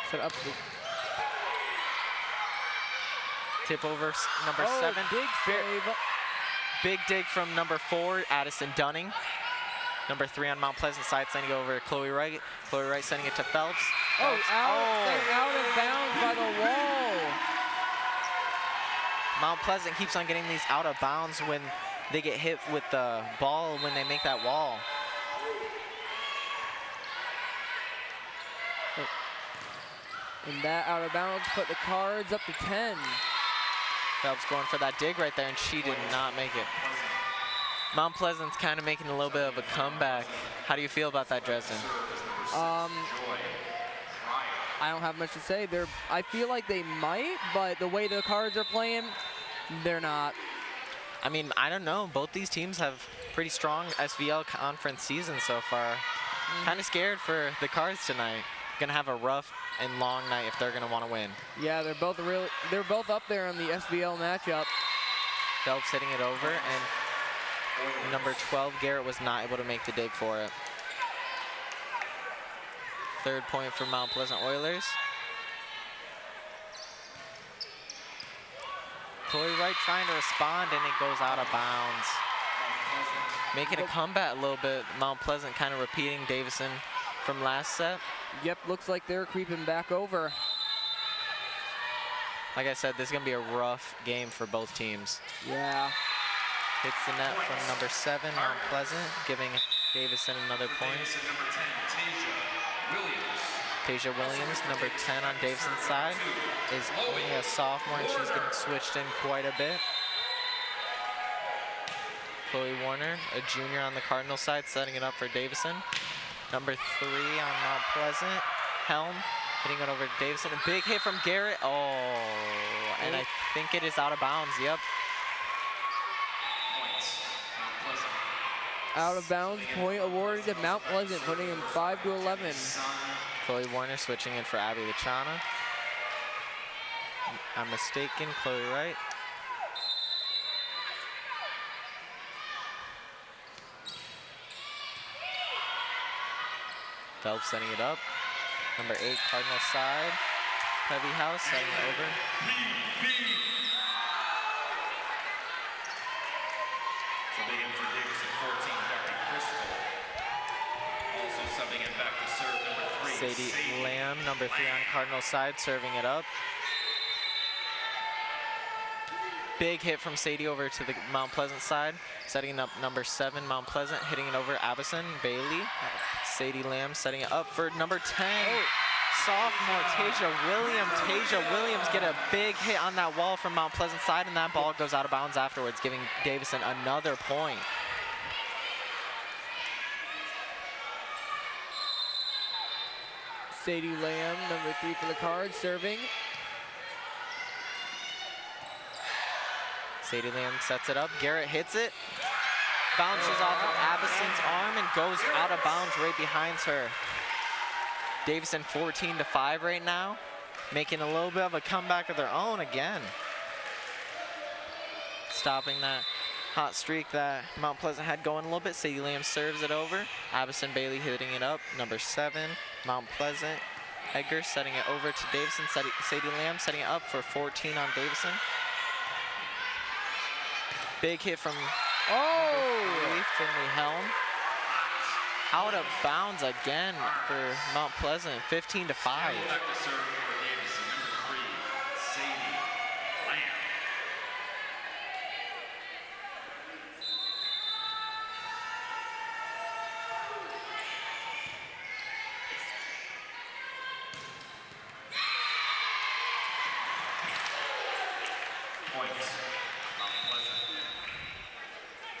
[SPEAKER 3] Set up.
[SPEAKER 2] Tip over number 7.
[SPEAKER 3] Big save.
[SPEAKER 2] Big dig from number 4, Addison Dunning. Number 3 on Mount Pleasant side, sending it over to Chloe Wright. Chloe Wright sending it to Phelps.
[SPEAKER 3] Out of bounds by the wall.
[SPEAKER 2] Mount Pleasant keeps on getting these out of bounds when they get hit with the ball when they make that wall.
[SPEAKER 3] And that out of bounds put the Cards up to 10.
[SPEAKER 2] Phelps going for that dig right there, and she did not make it. Mount Pleasant's kind of making a little bit of a comeback. How do you feel about that, Dresden?
[SPEAKER 3] I don't have much to say. I feel like they might, but the way the Cards are playing, they're not.
[SPEAKER 2] I mean, I don't know. Both these teams have pretty strong SVL conference seasons so far. Kind of scared for the Cards tonight. gonna have a rough and long night if they're gonna want to win.
[SPEAKER 3] Yeah, they're both up there on the SVL matchup.
[SPEAKER 2] Phelps hitting it over, and number 12, Garrett, was not able to make the dig for it. Third point for Mount Pleasant Oilers. Chloe Wright trying to respond, and it goes out of bounds. Making a comeback a little bit. Mount Pleasant kind of repeating Davison from last set.
[SPEAKER 3] Yep, looks like they're creeping back over.
[SPEAKER 2] Like I said, this is going to be a rough game for both teams.
[SPEAKER 3] Yeah.
[SPEAKER 2] Hits the net from number 7, Mount Pleasant, giving Davison another point. Tasia Williams, number 10 on Davison's side, is only a sophomore, and she's getting switched in quite a bit. Chloe Warner, a junior on the Cardinal side, setting it up for Davison. Number 3 on Mount Pleasant, Helm, hitting it over to Davison. A big hit from Garrett. Oh, and I think it is out of bounds. Yep.
[SPEAKER 3] Out of bounds, point awarded to Mount Pleasant, putting him 5-11.
[SPEAKER 2] Chloe Warner switching in for Abby Lachana. I'm mistaken, Chloe Wright. Phelps setting it up. Number 8, Cardinal side. Heavy House setting it over.
[SPEAKER 4] Subbing in for Davison, 14, Dr. Crystal. Also subbing in back to serve, number 3.
[SPEAKER 2] Sadie Lamb, number 3 on Cardinal side, serving it up. Big hit from Sadie over to the Mount Pleasant side, setting up number 7, Mount Pleasant, hitting it over Abison, Bailey. Sadie Lamb setting it up for number 10, sophomore Tasia Williams. Tasia Williams get a big hit on that wall from Mount Pleasant side, and that ball goes out of bounds afterwards, giving Davison another point.
[SPEAKER 3] Sadie Lamb, number 3 for the Cards, serving.
[SPEAKER 2] Sadie Lamb sets it up. Garrett hits it. Bounces off of Abison's arm and goes out of bounds right behind her. Davison 14-5 right now, making a little bit of a comeback of their own again. Stopping that hot streak that Mount Pleasant had going a little bit. Sadie Lamb serves it over. Abison Bailey hitting it up. Number 7, Mount Pleasant. Edgar setting it over to Davison. Sadie Lamb setting it up for 14 on Davison. Big hit from Finley Helm. Out of bounds again for Mount Pleasant, 15-5.
[SPEAKER 4] Back to serve for Davison, number 3, Sadie Lamb. Points, Mount Pleasant.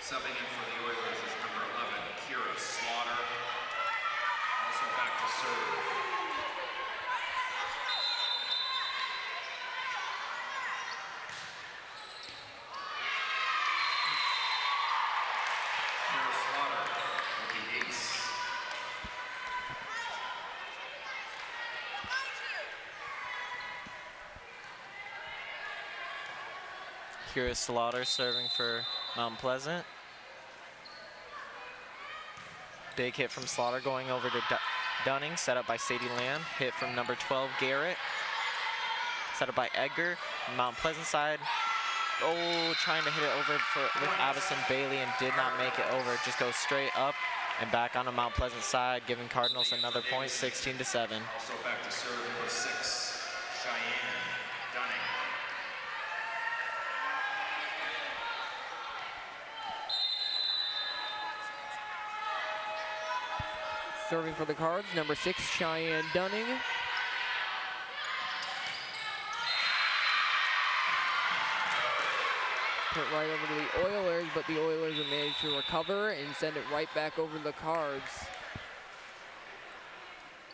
[SPEAKER 4] Subbing in for the Oilers is number 11, Kira Slaughter. Also back to serve. Kira Slaughter with the ace.
[SPEAKER 2] Kira Slaughter serving for Mount Pleasant. Big hit from Slaughter going over to Dunning, set up by Sadie Lamb. Hit from number 12, Garrett. Set up by Edgar. Mount Pleasant side. Oh, trying to hit it over with Abison Bailey and did not make it over. Just goes straight up and back on the Mount Pleasant side, giving Cardinals another point, 16-7.
[SPEAKER 4] Also back to serve number 6, Cheyenne Dunning.
[SPEAKER 3] Serving for the Cards, number 6, Cheyenne Dunning. Put right over to the Oilers, but the Oilers have managed to recover and send it right back over to the Cards.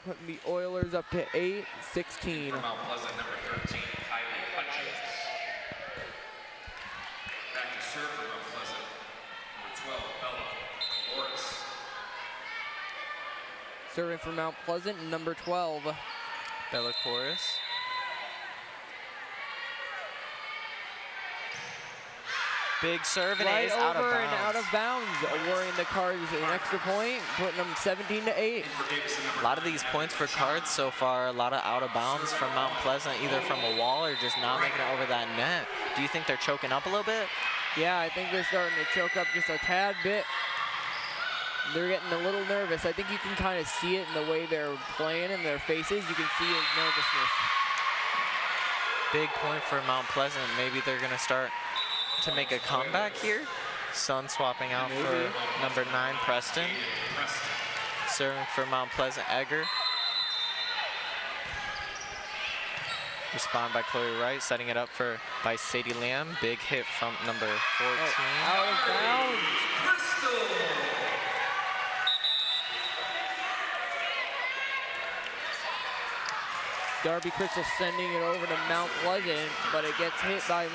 [SPEAKER 3] Putting the Oilers up to 8-16.
[SPEAKER 4] From Mount Pleasant, number 13, Kylie Hutchins. Back to serve for Mount Pleasant, number 12, Bella Morris.
[SPEAKER 3] Serving for Mount Pleasant, number 12.
[SPEAKER 2] Bellacoris. Big serve and
[SPEAKER 3] Right
[SPEAKER 2] it is out of
[SPEAKER 3] over
[SPEAKER 2] bounds.
[SPEAKER 3] and out of bounds, awarding the Cards an extra point, putting them 17-8.
[SPEAKER 2] A lot of these points for Cards so far, a lot of out of bounds from Mount Pleasant, either from a wall or just not making it over that net. Do you think they're choking up a little bit?
[SPEAKER 3] Yeah, I think they're starting to choke up just a tad bit. They're getting a little nervous. I think you can kind of see it in the way they're playing in their faces. You can see it nervousness.
[SPEAKER 2] Big point for Mount Pleasant. Maybe they're going to start to make a comeback here. Sun swapping out for number 9, Preston. Serving for Mount Pleasant, Egger. Respond by Chloe Wright, setting it up by Sadie Lamb. Big hit from number 14.
[SPEAKER 3] Out of bounds. Darby Crystal sending it over to Mount Pleasant, but it gets hit by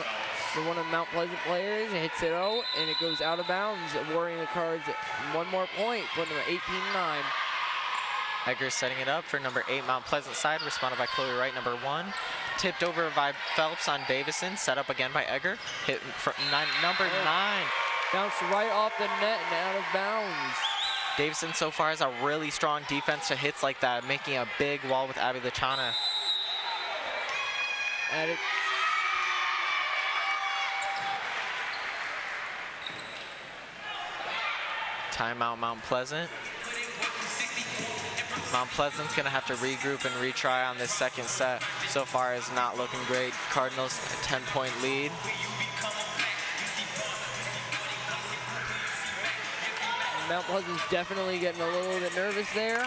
[SPEAKER 3] one of the Mount Pleasant players. It hits it out, and it goes out of bounds, awarding the Cards one more point, putting them 18-9.
[SPEAKER 2] Egger setting it up for number 8, Mount Pleasant side, responded by Chloe Wright, number 1. Tipped over by Phelps on Davison, set up again by Egger. Hit for number 9.
[SPEAKER 3] Bounced right off the net and out of bounds.
[SPEAKER 2] Davison so far has a really strong defense to hits like that, making a big wall with Abby Lachana.
[SPEAKER 3] And it
[SPEAKER 2] timeout Mount Pleasant. Mount Pleasant's gonna have to regroup and retry on this second set. So far is not looking great. Cardinals a 10-point lead.
[SPEAKER 3] Mount Pleasant's definitely getting a little bit nervous there,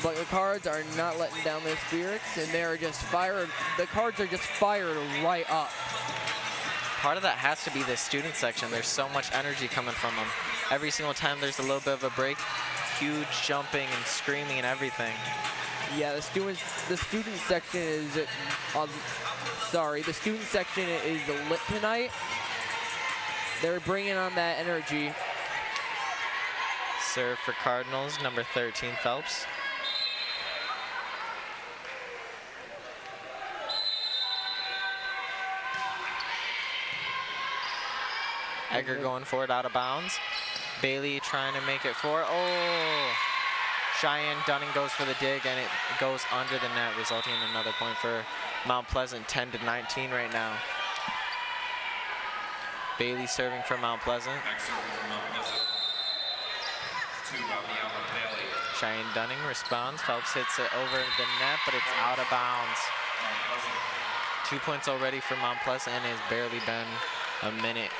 [SPEAKER 3] but the Cards are not letting down their spirits, and they're just fired. The Cards are just fired right up.
[SPEAKER 2] Part of that has to be the student section. There's so much energy coming from them. Every single time there's a little bit of a break, huge jumping and screaming and everything.
[SPEAKER 3] Yeah, the student section is, the student section is lit tonight. They're bringing on that energy.
[SPEAKER 2] Serve for Cardinals, number 13, Phelps. Egger going for it out of bounds. Bailey trying to make it for, Cheyenne Dunning goes for the dig, and it goes under the net, resulting in another point for Mount Pleasant, 10-19 right now. Bailey serving for Mount Pleasant. Cheyenne Dunning responds. Phelps hits it over the net, but it's out of bounds. 2 points already for Mount Pleasant, and it's barely been a minute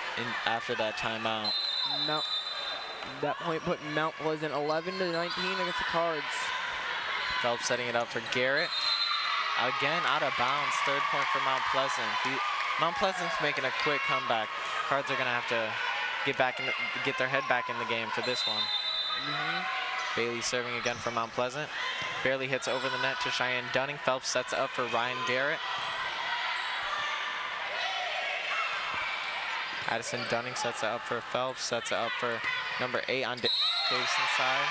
[SPEAKER 2] after that timeout.
[SPEAKER 3] That point put Mount Pleasant 11-19 against the Cards.
[SPEAKER 2] Phelps setting it up for Garrett. Again, out of bounds. 3rd point for Mount Pleasant. Mount Pleasant's making a quick comeback. Cards are gonna have to get their head back in the game for this one. Bailey serving again for Mount Pleasant. Barely hits over the net to Cheyenne Dunning. Phelps sets it up for Ryan Garrett. Addison Dunning sets it up for Phelps, sets it up for number 8 on Davison's side.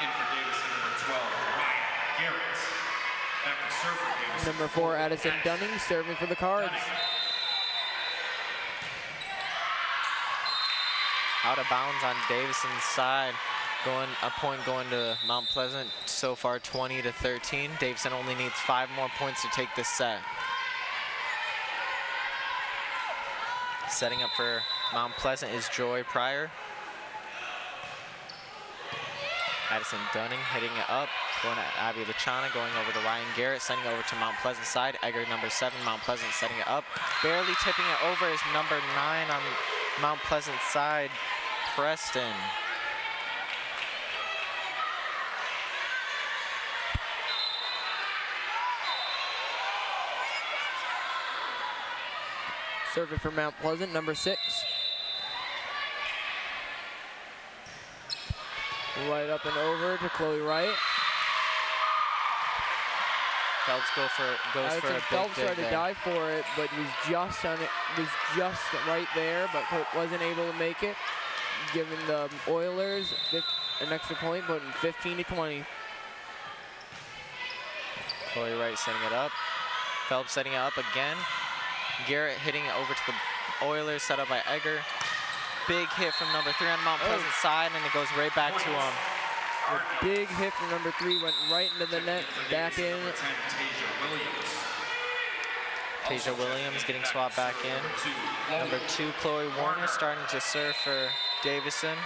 [SPEAKER 4] In for Davison, number 12, Ryan Garrett. Back to serve for Davison.
[SPEAKER 3] Number 4, Addison Dunning, serving for the Cards.
[SPEAKER 2] Out of bounds on Davison's side. A point going to Mount Pleasant so far, 20-13. Davison only needs 5 more points to take this set. Setting up for Mount Pleasant is Joy Pryor. Addison Dunning hitting it up, going at Abby Lachana, going over to Ryan Garrett, sending it over to Mount Pleasant side. Egger, number 7, Mount Pleasant setting it up. Barely tipping it over is number 9 on Mount Pleasant side, Preston.
[SPEAKER 3] Serving for Mount Pleasant, number 6. Right up and over to Chloe Wright.
[SPEAKER 2] Phelps goes for a big
[SPEAKER 3] Phelps
[SPEAKER 2] dig
[SPEAKER 3] tried to
[SPEAKER 2] there.
[SPEAKER 3] dive for it, but was just right there, but wasn't able to make it, giving the Oilers an extra point, putting 15-20.
[SPEAKER 2] Chloe Wright setting it up. Phelps setting it up again. Garrett hitting it over to the Oilers, set up by Egger. Big hit from number 3 on Mount Pleasant side, and it goes right back to him.
[SPEAKER 3] A big hit from number 3, went right into the net, back in.
[SPEAKER 2] Tasia Williams getting swapped back in. Number 2, Chloe Warner, starting to serve for Davison.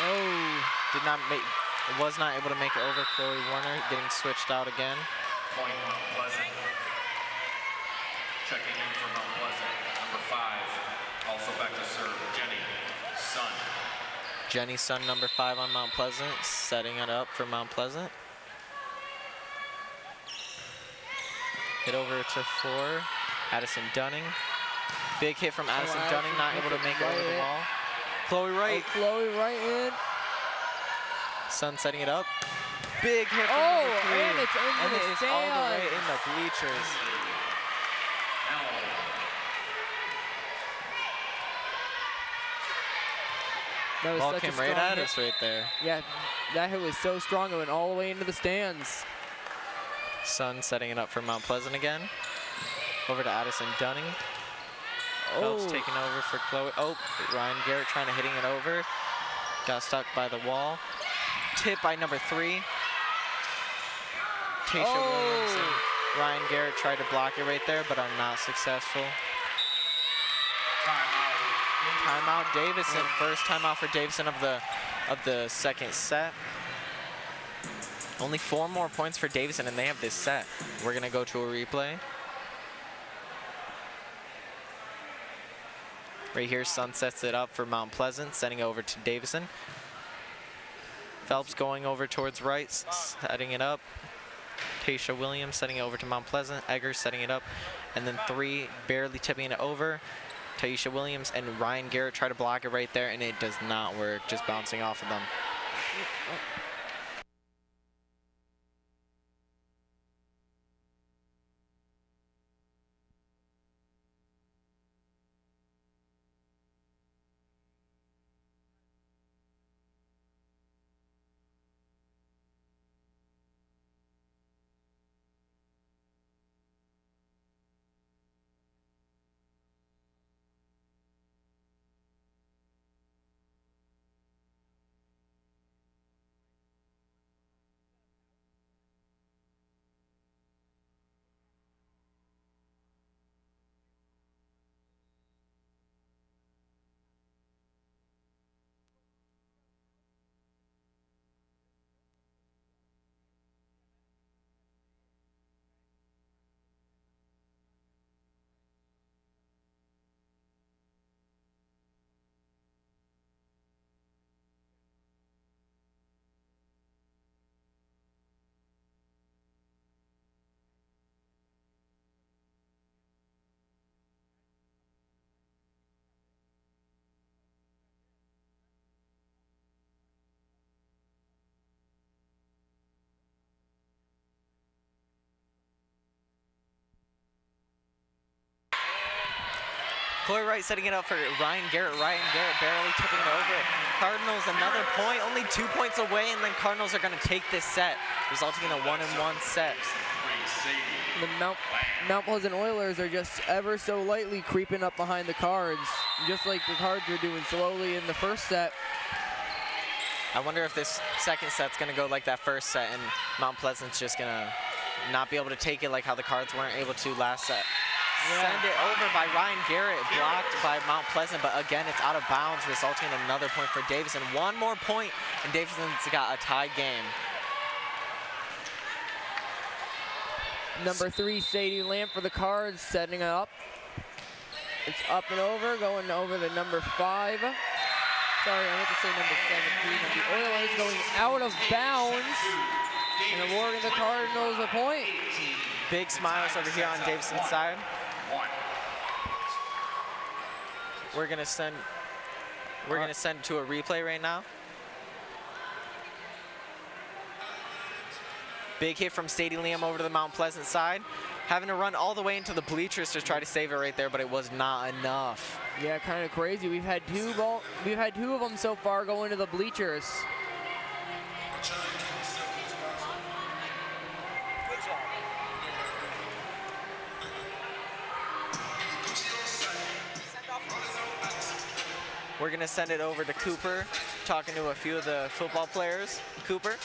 [SPEAKER 3] Oh.
[SPEAKER 2] Was not able to make it over. Chloe Warner getting switched out again.
[SPEAKER 4] Point Mount Pleasant. Checking in for Mount Pleasant, number 5. Also back to serve, Jenny Sun.
[SPEAKER 2] Jenny Sun, number 5 on Mount Pleasant, setting it up for Mount Pleasant. Hit over to 4, Addison Dunning. Big hit from Addison Dunning, not able to make it over the wall. Chloe Wright.
[SPEAKER 3] Oh, Chloe Wright in.
[SPEAKER 2] Sun setting it up. Big hit from number 3.
[SPEAKER 3] And it's in the
[SPEAKER 2] it is all the way in the bleachers.
[SPEAKER 3] That was
[SPEAKER 2] Ball
[SPEAKER 3] such a
[SPEAKER 2] came right
[SPEAKER 3] strong
[SPEAKER 2] at
[SPEAKER 3] hit.
[SPEAKER 2] us right there.
[SPEAKER 3] Yeah, that hit was so strong, it went all the way into the stands.
[SPEAKER 2] Sun setting it up for Mount Pleasant again. Over to Addison Dunning. Phelps taking over for Chloe. Oh, Ryan Garrett trying to hitting it over. Got stuck by the wall. Tip by number 3. Tasia Williams and Ryan Garrett tried to block it right there, but are not successful. Timeout Davison. First timeout for Davison of the second set. Only 4 more points for Davison, and they have this set. We're gonna go to a replay. Right here, Sun sets it up for Mount Pleasant, sending it over to Davison. Phelps going over towards right, setting it up. Tasia Williams setting it over to Mount Pleasant. Egger setting it up. And then 3 barely tipping it over. Tasia Williams and Ryan Garrett try to block it right there, and it does not work, just bouncing off of them. Chloe Wright setting it up for Ryan Garrett. Ryan Garrett barely tipping it over. Cardinals another point, only 2 points away, and then Cardinals are going to take this set, resulting in a 1-1 set.
[SPEAKER 3] The Mount Pleasant Oilers are just ever so lightly creeping up behind the Cards, just like the Cards were doing slowly in the first set.
[SPEAKER 2] I wonder if this second set's going to go like that first set, and Mount Pleasant's just going to not be able to take it like how the Cards weren't able to last set. Send it over by Ryan Garrett, blocked by Mount Pleasant, but again, it's out of bounds, resulting in another point for Davison. 1 more point, and Davison's got a tie game.
[SPEAKER 3] Number 3, Sadie Lamp for the Cards, setting it up. It's up and over, going over to number 5. Sorry, I meant to say number 17. And the Oilers going out of bounds and awarding the Cardinals a point.
[SPEAKER 2] Big smiles over here on Davison's side. We're gonna send to a replay right now. Big hit from Sadie Liam over to the Mount Pleasant side. Having to run all the way into the bleachers to try to save it right there, but it was not enough.
[SPEAKER 3] Yeah, kind of crazy. We've had two of them so far go into the bleachers.
[SPEAKER 2] We're gonna send it over to Cooper, talking to a few of the football players. Cooper.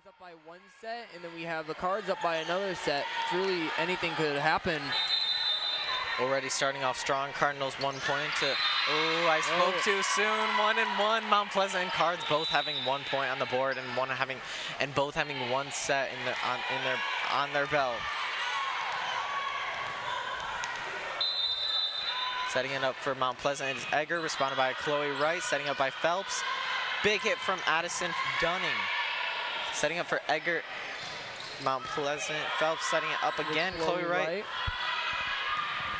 [SPEAKER 3] Up by one set, and then we have the Cards up by another set. Truly, anything could happen.
[SPEAKER 2] Already starting off strong. Cardinals 1 point to. Oh, I spoke too soon. 1-1. Mount Pleasant and Cards both having 1 point on the board, and both having one set on their belt. Setting it up for Mount Pleasant is Egger, responded by Chloe Wright. Setting up by Phelps. Big hit from Addison Dunning. Setting up for Egger, Mount Pleasant. Phelps setting it up again. Chloe Wright.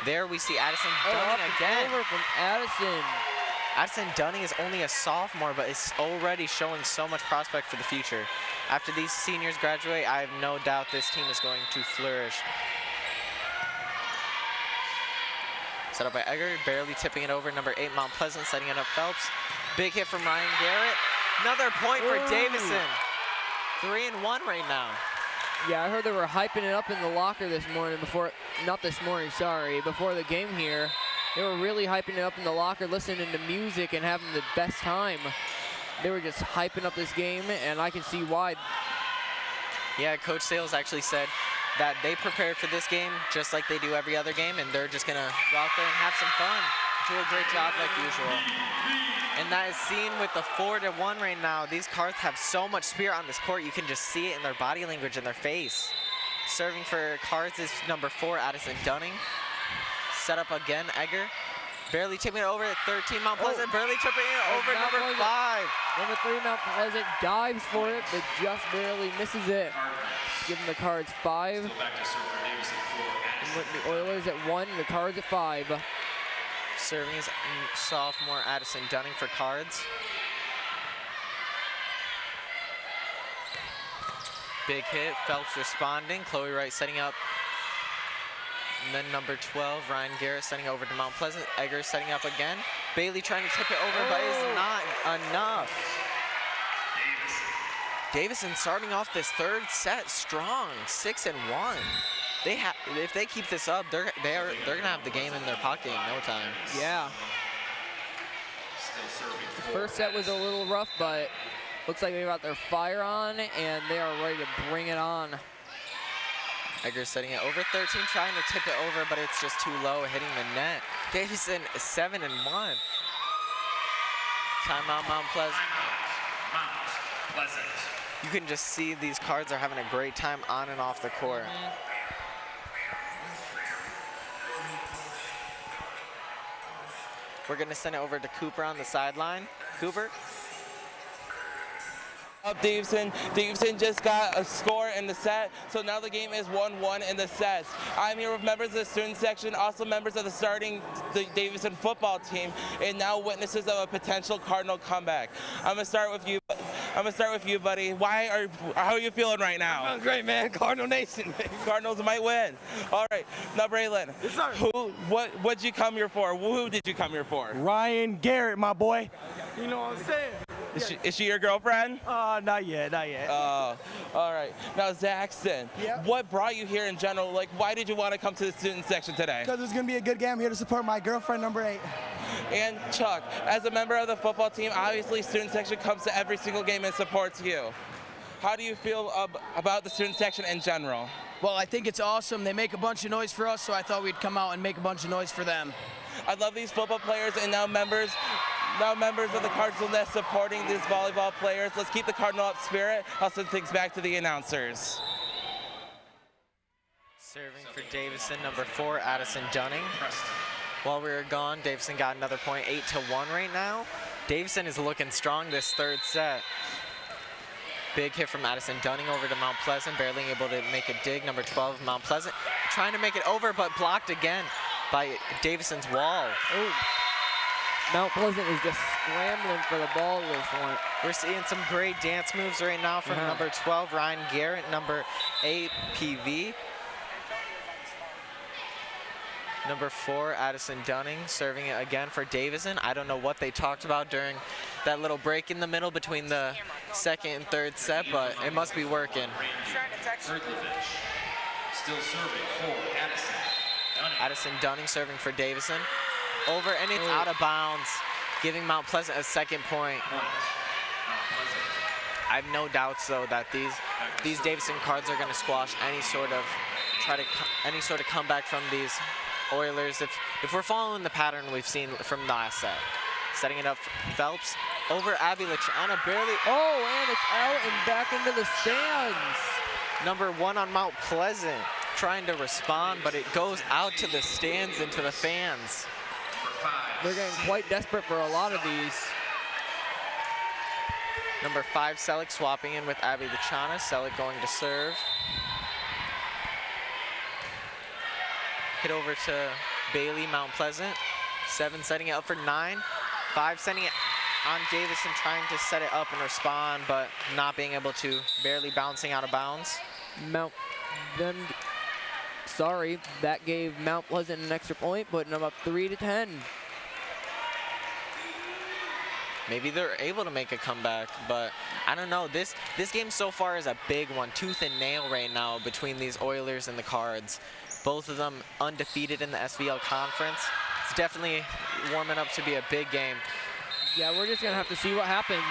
[SPEAKER 2] There we see Addison Dunning again.
[SPEAKER 3] Over from Addison.
[SPEAKER 2] Addison Dunning is only a sophomore, but is already showing so much prospect for the future. After these seniors graduate, I have no doubt this team is going to flourish. Set up by Egger, barely tipping it over. Number 8, Mount Pleasant, setting it up Phelps. Big hit from Ryan Garrett. Another point for Davison. 3-1 right now.
[SPEAKER 3] Yeah, I heard they were hyping it up in the locker this morning before the game here. They were really hyping it up in the locker, listening to music and having the best time. They were just hyping up this game, and I can see why.
[SPEAKER 2] Yeah, Coach Sales actually said that they prepared for this game just like they do every other game, and they're just gonna go out there and have some fun. Do a great job like usual. And that is seen with the 4-1 right now. These Cards have so much spirit on this court. You can just see it in their body language, in their face. Serving for Cards is number 4, Addison Dunning. Set up again, Egger. Barely tipping it over at 13, Mount Pleasant. Barely tipping it over number 5.
[SPEAKER 3] Number 3, Mount Pleasant dives for it, but just barely misses it. Giving the Cards 5. And with the Oilers at 1, the Cards at 5.
[SPEAKER 2] Serving is sophomore Addison Dunning for Cards. Big hit, Phelps responding. Chloe Wright setting up. And then number 12, Ryan Garrett setting over to Mount Pleasant. Egger setting up again. Bailey trying to tip it over, but it's not enough. Davison starting off this third set strong, 6-1. If they keep this up, they're gonna have the game in their pocket in no time.
[SPEAKER 3] Yeah. The first set was a little rough, but looks like they got their fire on, and they are ready to bring it on.
[SPEAKER 2] Egger setting it over 13, trying to tip it over, but it's just too low, hitting the net. Davison 7-1. Timeout, Mount Pleasant.
[SPEAKER 4] Mount Pleasant.
[SPEAKER 2] You can just see these cards are having a great time on and off the court. We're gonna send it over to Cooper on the sideline. Cooper?
[SPEAKER 5] Up Davison. Davison just got a score in the set, so now the game is 1-1 in the sets. I'm here with members of the student section, also members of the Davison football team, and now witnesses of a potential Cardinal comeback. I'm gonna start with you, buddy. How are you feeling right now?
[SPEAKER 6] I'm feeling great, man. Cardinal Nation.
[SPEAKER 5] Cardinals might win. All right, now Braylon.
[SPEAKER 6] Yes, sir.
[SPEAKER 5] What'd you come here for? Who did you come here for?
[SPEAKER 6] Ryan Garrett, my boy. You know what I'm saying?
[SPEAKER 5] Is she your girlfriend?
[SPEAKER 6] Not yet.
[SPEAKER 5] All right. Now, Zaxton,
[SPEAKER 7] Yeah?
[SPEAKER 5] what brought you here in general? Like, why did you want to come to the student section today?
[SPEAKER 7] Because it's going to be a good game. I'm here to support my girlfriend, number 8.
[SPEAKER 5] And Chuck, as a member of the football team, obviously student section comes to every single game and supports you. How do you feel about the student section in general?
[SPEAKER 8] Well, I think it's awesome. They make a bunch of noise for us, so I thought we'd come out and make a bunch of noise for them.
[SPEAKER 5] I love these football players and now members of the Cardinal Nest supporting these volleyball players. Let's keep the Cardinal up spirit. I'll send things back to the announcers.
[SPEAKER 2] Serving for Davison, number 4, Addison Dunning. While we were gone, Davison got another point, 8-1 right now. Davison is looking strong this third set. Big hit from Addison Dunning over to Mount Pleasant, barely able to make a dig. Number 12, Mount Pleasant, trying to make it over, but blocked again by Davison's wall.
[SPEAKER 3] Oh. Mount Pleasant is just scrambling for the ball this one.
[SPEAKER 2] We're seeing some great dance moves right now from number 12, Ryan Garrett, number 8, PV. Number 4, Addison Dunning, serving it again for Davison. I don't know what they talked about during that little break in the middle between the second and third set, but it must be working.
[SPEAKER 4] Still serving for Addison Dunning.
[SPEAKER 2] Addison Dunning serving for Davison. Over, and it's out of bounds, giving Mount Pleasant a second point. I have no doubts, though, that these Davison cards are going to squash any sort of comeback from these Oilers. If we're following the pattern we've seen from the last set. Setting it up for Phelps. Over Abby Lachana, barely.
[SPEAKER 3] Oh, and it's out and back into the stands.
[SPEAKER 2] Number 1 on Mount Pleasant trying to respond, but it goes out to the stands and to the fans.
[SPEAKER 3] They're getting quite desperate for a lot of these.
[SPEAKER 2] Number 5, Selick swapping in with Abby Lachana. Selick going to serve. Hit over to Bailey, Mount Pleasant. 7 setting it up for 9. 5 sending it on Davison, trying to set it up and respond, but not being able to, barely bouncing out of bounds.
[SPEAKER 3] That gave Mount Pleasant an extra point, putting them up 3-10.
[SPEAKER 2] Maybe they're able to make a comeback, but I don't know. This game so far is a big one, tooth and nail right now between these Oilers and the Cards. Both of them undefeated in the SVL conference. It's definitely warming up to be a big game.
[SPEAKER 3] Yeah, we're just gonna have to see what happens.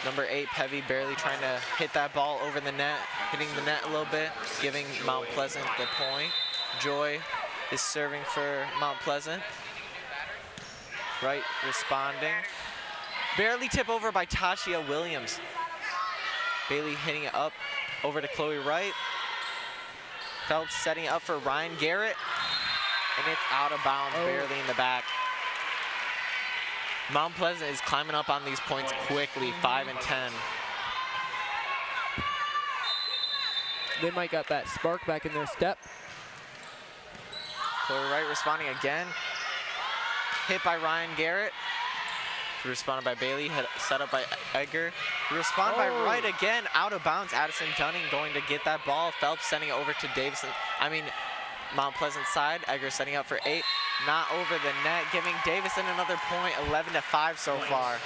[SPEAKER 2] Number 8, Pevy, barely trying to hit that ball over the net, hitting the net a little bit, giving Mount Pleasant the point. Joy is serving for Mount Pleasant. Wright responding. Barely tip over by Tashia Williams. Bailey hitting it up over to Chloe Wright. Phelps setting it up for Ryan Garrett. And it's out of bounds, barely in the back. Mount Pleasant is climbing up on these points quickly, 5 and 10.
[SPEAKER 3] They might got that spark back in their step.
[SPEAKER 2] Chloe Wright responding again. Hit by Ryan Garrett. Responded by Bailey, set up by Edgar. Responded by Wright again, out of bounds. Addison Dunning going to get that ball. Phelps sending it over to Davison. Mount Pleasant side. Edgar setting up for 8. Not over the net, giving Davison another point, 11-5 so far.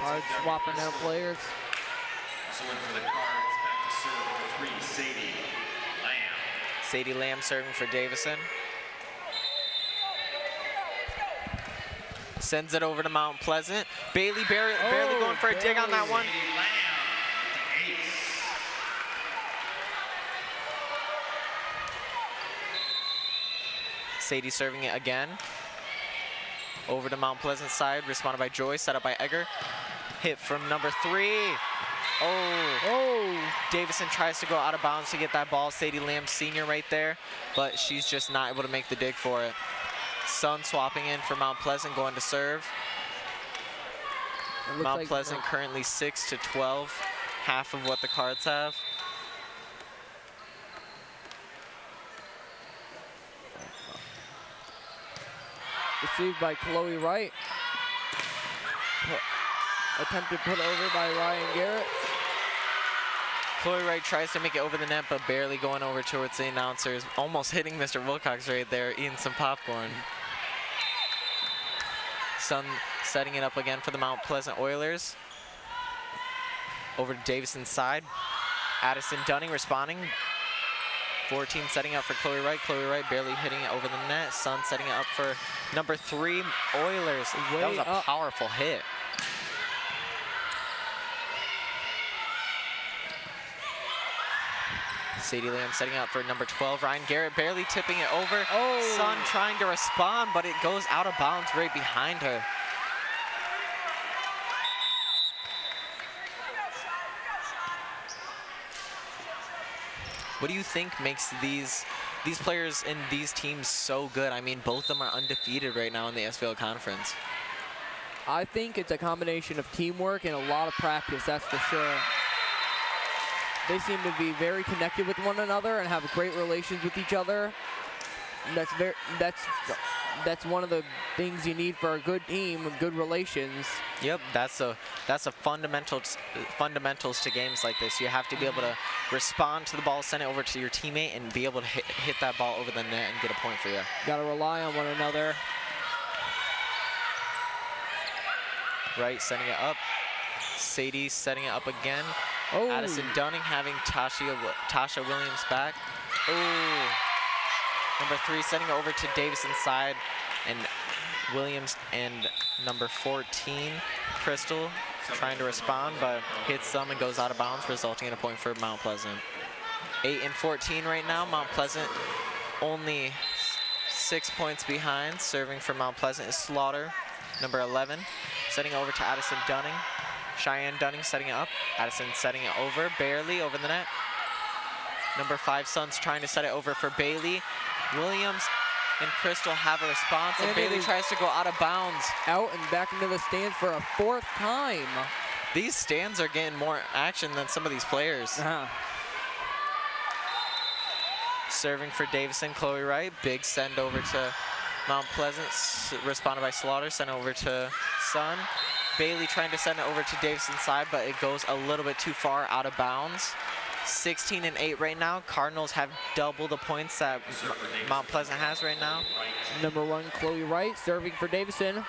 [SPEAKER 3] Cards swapping out players.
[SPEAKER 4] So in for the Cards, back to serve number 3, Sadie Lamb.
[SPEAKER 2] Sadie Lamb serving for Davison. Sends it over to Mount Pleasant. Bailey barely going for a dig on that one. Sadie serving it again. Over to Mount Pleasant side, responded by Joy, set up by Egger. Hit from number 3. Oh. Davison tries to go out of bounds to get that ball. Sadie Lamb Sr. right there, but she's just not able to make the dig for it. Sun swapping in for Mount Pleasant, going to serve. Mount Pleasant currently 6-12, half of what the Cards have.
[SPEAKER 3] Received by Chloe Wright. Attempted put over by Ryan Garrett.
[SPEAKER 2] Chloe Wright tries to make it over the net, but barely going over towards the announcers. Almost hitting Mr. Wilcox right there, eating some popcorn. Sun setting it up again for the Mount Pleasant Oilers. Over to Davison's side. Addison Dunning responding. 14 setting up for Chloe Wright. Chloe Wright barely hitting it over the net. Sun setting it up for number 3 Oilers. That was a powerful hit. Sadie Lamb setting up for number 12, Ryan Garrett, barely tipping it over. Sun trying to respond, but it goes out of bounds right behind her. What do you think makes these players in these teams so good? I mean, both of them are undefeated right now in the SVL Conference.
[SPEAKER 3] I think it's a combination of teamwork and a lot of practice, that's for sure. They seem to be very connected with one another and have great relations with each other. And that's one of the things you need for a good team with good relations.
[SPEAKER 2] Yep, that's a fundamentals to games like this. You have to be able to respond to the ball, send it over to your teammate, and be able to hit that ball over the net and get a point for you.
[SPEAKER 3] Got to rely on one another.
[SPEAKER 2] Right, setting it up. Sadie setting it up again. Addison Dunning having Tasha Williams back. Number 3 sending it over to Davison's side, and Williams and number 14, Crystal, trying to respond, but hits them and goes out of bounds, resulting in a point for Mount Pleasant. 8-14 right now. Mount Pleasant only 6 points behind. Serving for Mount Pleasant is Slaughter, number 11, setting over to Addison Dunning. Cheyenne Dunning setting it up. Addison setting it over, barely over the net. Number 5 Suns trying to set it over for Bailey. Williams and Crystal have a response, and Bailey tries to go out of bounds. Out and back into the stands for a 4th time. These stands are getting more action than some of these players. Serving for Davison, Chloe Wright. Big send over to Mount Pleasant, responded by Slaughter, sent over to Sun. Bailey trying to send it over to Davison's side, but it goes a little bit too far out of bounds. 16-8 right now. Cardinals have double the points that Mount Pleasant has right now.
[SPEAKER 3] Number 1, Chloe Wright, serving for Davison.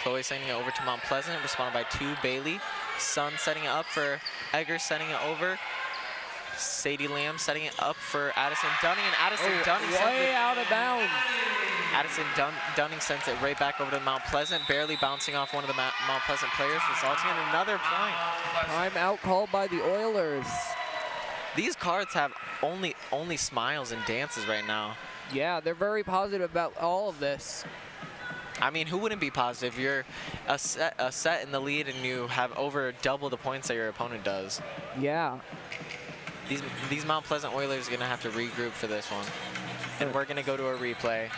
[SPEAKER 2] Chloe sending it over to Mount Pleasant, responded by 2, Bailey. Sun setting it up for Egger, sending it over. Sadie Lamb setting it up for Addison Dunning, and Addison Dunning
[SPEAKER 3] way out of bounds.
[SPEAKER 2] Addison Dunning sends it right back over to Mount Pleasant, barely bouncing off one of the Mount Pleasant players, resulting in another point.
[SPEAKER 3] Timeout called by the Oilers.
[SPEAKER 2] These Cards have only smiles and dances right now.
[SPEAKER 3] Yeah, they're very positive about all of this.
[SPEAKER 2] I mean, who wouldn't be positive? You're a set in the lead and you have over double the points that your opponent does.
[SPEAKER 3] Yeah.
[SPEAKER 2] These Mount Pleasant Oilers are going to have to regroup for this one. And we're going to go to a replay.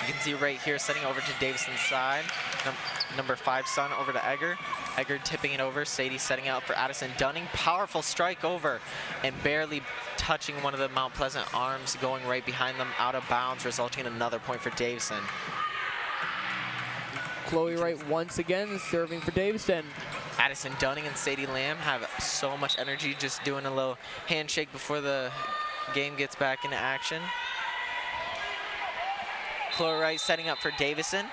[SPEAKER 2] You can see right here, setting over to Davison's side. Number 5 Sun over to Egger. Egger tipping it over. Sadie setting out for Addison Dunning. Powerful strike over and barely touching one of the Mount Pleasant arms, going right behind them out of bounds, resulting in another point for Davison.
[SPEAKER 3] Chloe Wright once again serving for Davison.
[SPEAKER 2] Addison Dunning and Sadie Lamb have so much energy, just doing a little handshake before the game gets back into action. Chloe Wright setting up for Davison.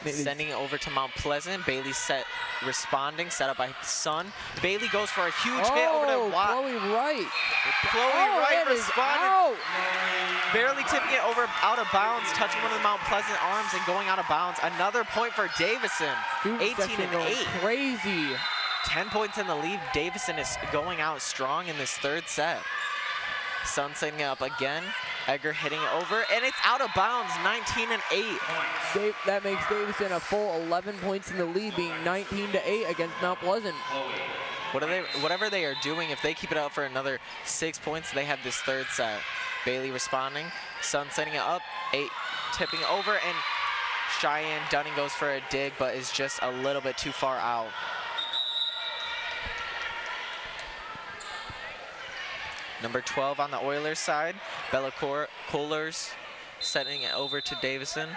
[SPEAKER 2] Sending it over to Mount Pleasant. Bailey responding, set up by Sun. Bailey goes for a huge hit over to Watt.
[SPEAKER 3] Chloe Wright.
[SPEAKER 2] Chloe Wright responded. Barely tipping it over out of bounds, touching one of the Mount Pleasant arms and going out of bounds. Another point for Davison. 18-8.
[SPEAKER 3] Crazy.
[SPEAKER 2] 10 points in the lead. Davison is going out strong in this third set. Sun setting it up again. Egger hitting it over, and it's out of bounds, 19-8.
[SPEAKER 3] That makes Davison a full 11 points in the lead, being 19-8 against Mount Pleasant.
[SPEAKER 2] Whatever they are doing, if they keep it up for another 6 points, they have this third set. Bailey responding, Sun setting it up, 8 tipping over, and Cheyenne Dunning goes for a dig, but is just a little bit too far out. Number 12 on the Oilers side, Bella Kohlers setting it over to Davison.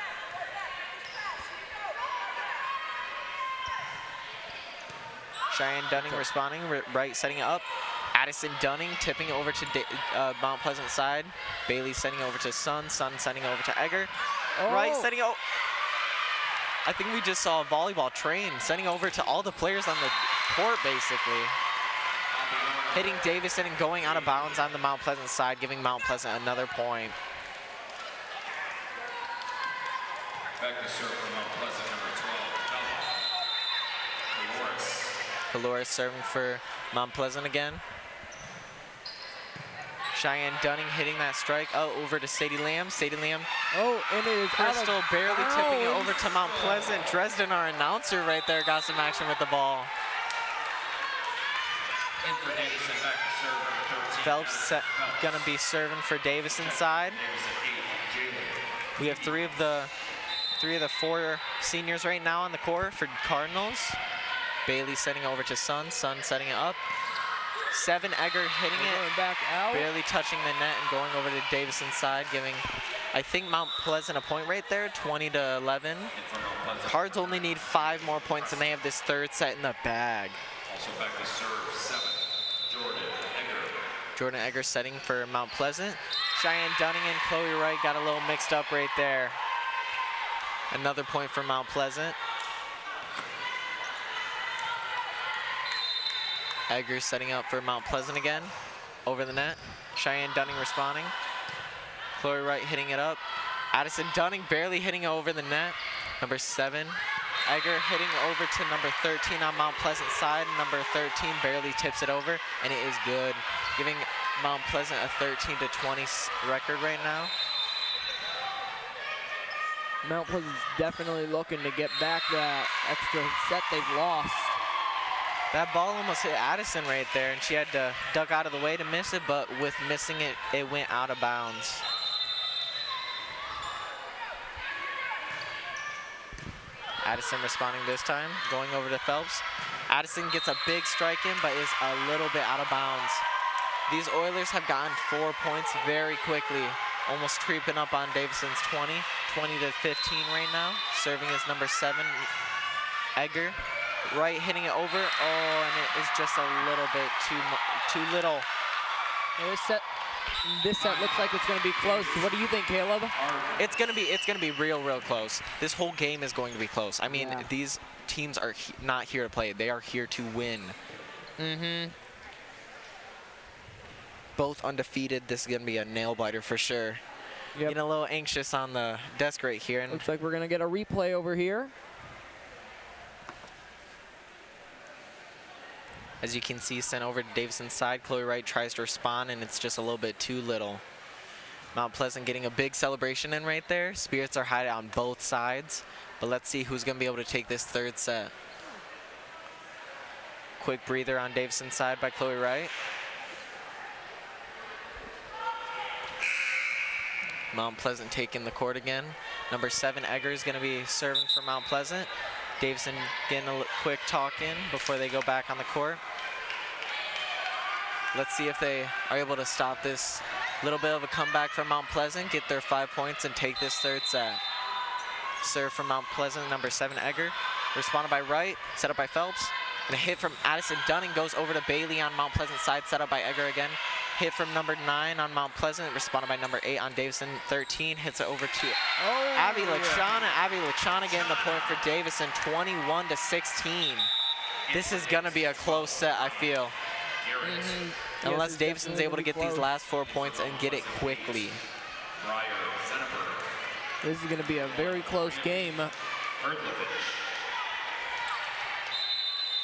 [SPEAKER 2] Cheyenne Dunning responding, Wright setting it up. Addison Dunning tipping it over to Mount Pleasant side. Bailey sending it over to Sun sending it over to Egger. Wright setting it over. I think we just saw a volleyball train sending over to all the players on the court, basically. Hitting Davison and going out of bounds on the Mount Pleasant side, giving Mount Pleasant another point.
[SPEAKER 4] Back to serve for Mount Pleasant, number 12,
[SPEAKER 2] Calores serving for Mount Pleasant again. Cheyenne Dunning hitting that strike. Oh, over to Sadie Lamb. Sadie Lamb.
[SPEAKER 3] Oh, and it is
[SPEAKER 2] Crystal barely tipping it over to Mount Pleasant. Dresden, our announcer right there, got some action with the ball. Phelps gonna be serving for Davison's side. We have three of the 4 seniors right now on the court for Cardinals. Bailey setting over to Sun setting it up. 7 Egger hitting it,
[SPEAKER 3] back out.
[SPEAKER 2] Barely touching the net and going over to Davison's side, giving, I think, Mount Pleasant a point right there, 20-11. Cards only need 5 more points and they have this third set in the bag.
[SPEAKER 4] Also back to serve 7, Jordan Egger.
[SPEAKER 2] Jordan Egger setting for Mount Pleasant. Cheyenne Dunning and Chloe Wright got a little mixed up right there. Another point for Mount Pleasant. Egger setting up for Mount Pleasant again. Over the net. Cheyenne Dunning responding. Chloe Wright hitting it up. Addison Dunning barely hitting it over the net. Number 7. Egger hitting over to number 13 on Mount Pleasant side. Number 13 barely tips it over, and it is good. Giving Mount Pleasant a 13-20 record right now.
[SPEAKER 3] Mount Pleasant's definitely looking to get back that extra set they've lost.
[SPEAKER 2] That ball almost hit Addison right there, and she had to duck out of the way to miss it, but with missing it, it went out of bounds. Addison responding this time, going over to Phelps. Addison gets a big strike in, but is a little bit out of bounds. These Oilers have gotten 4 points very quickly, almost creeping up on Davison's 20 to 15 right now. Serving is number 7, Egger. Wright hitting it over. Oh, and it is just a little bit too little.
[SPEAKER 3] This set looks like it's going to be close. What do you think, Caleb?
[SPEAKER 2] It's going to be real close. This whole game is going to be close. I mean, these teams are not here to play. They are here to win. Both undefeated. This is going to be a nail biter for sure.
[SPEAKER 3] Yep.
[SPEAKER 2] Getting a little anxious on the desk right here. And
[SPEAKER 3] looks like we're going to get a replay over here.
[SPEAKER 2] As you can see, sent over to Davison's side. Chloe Wright tries to respond, and it's just a little bit too little. Mount Pleasant getting a big celebration in right there. Spirits are high on both sides, but let's see who's going to be able to take this third set. Quick breather on Davison's side by Chloe Wright. Mount Pleasant taking the court again. Number 7, Egger, is going to be serving for Mount Pleasant. Davison getting a quick talk in before they go back on the court. Let's see if they are able to stop this little bit of a comeback from Mount Pleasant, get their 5 points, and take this third set. Serve from Mount Pleasant, number 7, Egger. Responded by Wright, set up by Phelps. And a hit from Addison Dunning goes over to Bailey on Mount Pleasant's side, set up by Egger again. Hit from number 9 on Mount Pleasant, responded by number 8 on Davison. 13 hits it over to Abby Lachana. Abby Lachana getting the point for Davison, 21-16. This is gonna be a close set, I feel. Unless
[SPEAKER 3] Yes,
[SPEAKER 2] Davison's able to get these last 4 points and get it quickly.
[SPEAKER 3] This is gonna be a very close game.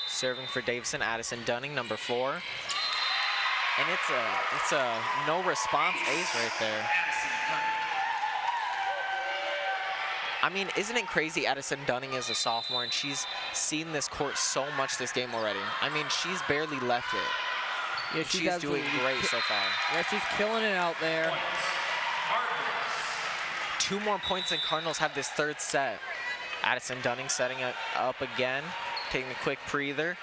[SPEAKER 2] Serving for Davison, Addison Dunning, number 4. And it's a no response ace right there. I mean, isn't it crazy Addison Dunning is a sophomore and she's seen this court so much this game already? I mean, she's barely left it.
[SPEAKER 3] Yeah,
[SPEAKER 2] she's doing great so far.
[SPEAKER 3] Yeah, she's killing it out there.
[SPEAKER 2] 2 more points and Cardinals have this 3rd set. Addison Dunning setting it up again, taking a quick breather.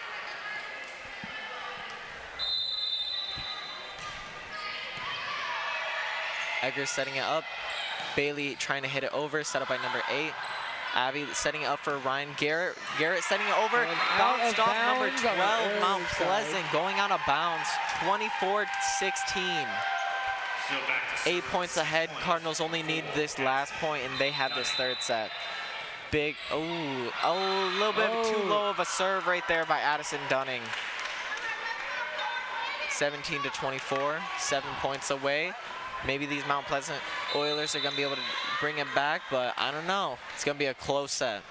[SPEAKER 2] Egger setting it up. Bailey trying to hit it over, set up by number 8. Abby setting it up for Ryan Garrett. Garrett setting it over, bounced off number 12, Mount Pleasant, going out of bounds, 24-16. 8 points ahead. Cardinals only need this last point, and they have this 3rd set. Big, a little bit too low of a serve right there by Addison Dunning. 17-24, 7 points away. Maybe these Mount Pleasant Oilers are gonna be able to bring it back, but I don't know. It's gonna be a close set.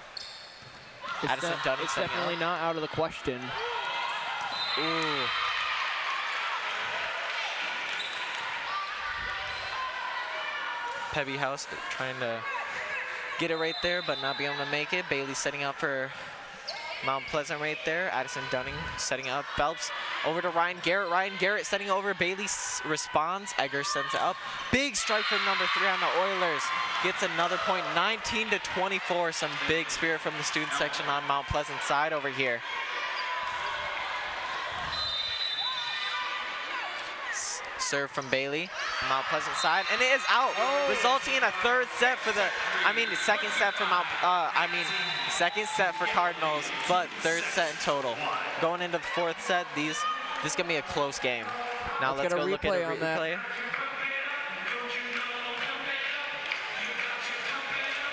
[SPEAKER 2] Addison Dunning.
[SPEAKER 3] It's definitely not out of the question.
[SPEAKER 2] Ooh. Pebby House trying to get it right there, but not be able to make it. Bailey setting up for Mount Pleasant right there. Addison Dunning setting up. Phelps over to Ryan Garrett. Ryan Garrett setting over. Bailey responds. Egger sends it up. Big strike from number 3 on the Oilers. Gets another point. 19-24. Some big spirit from the student section on Mount Pleasant side over here. Serve from Bailey, Mount Pleasant side, and it is out, resulting in a 3rd set for the, second set for second set for Cardinals, but 3rd set in total. Going into the 4th set, this is gonna be a close game. Now let's go look at a replay.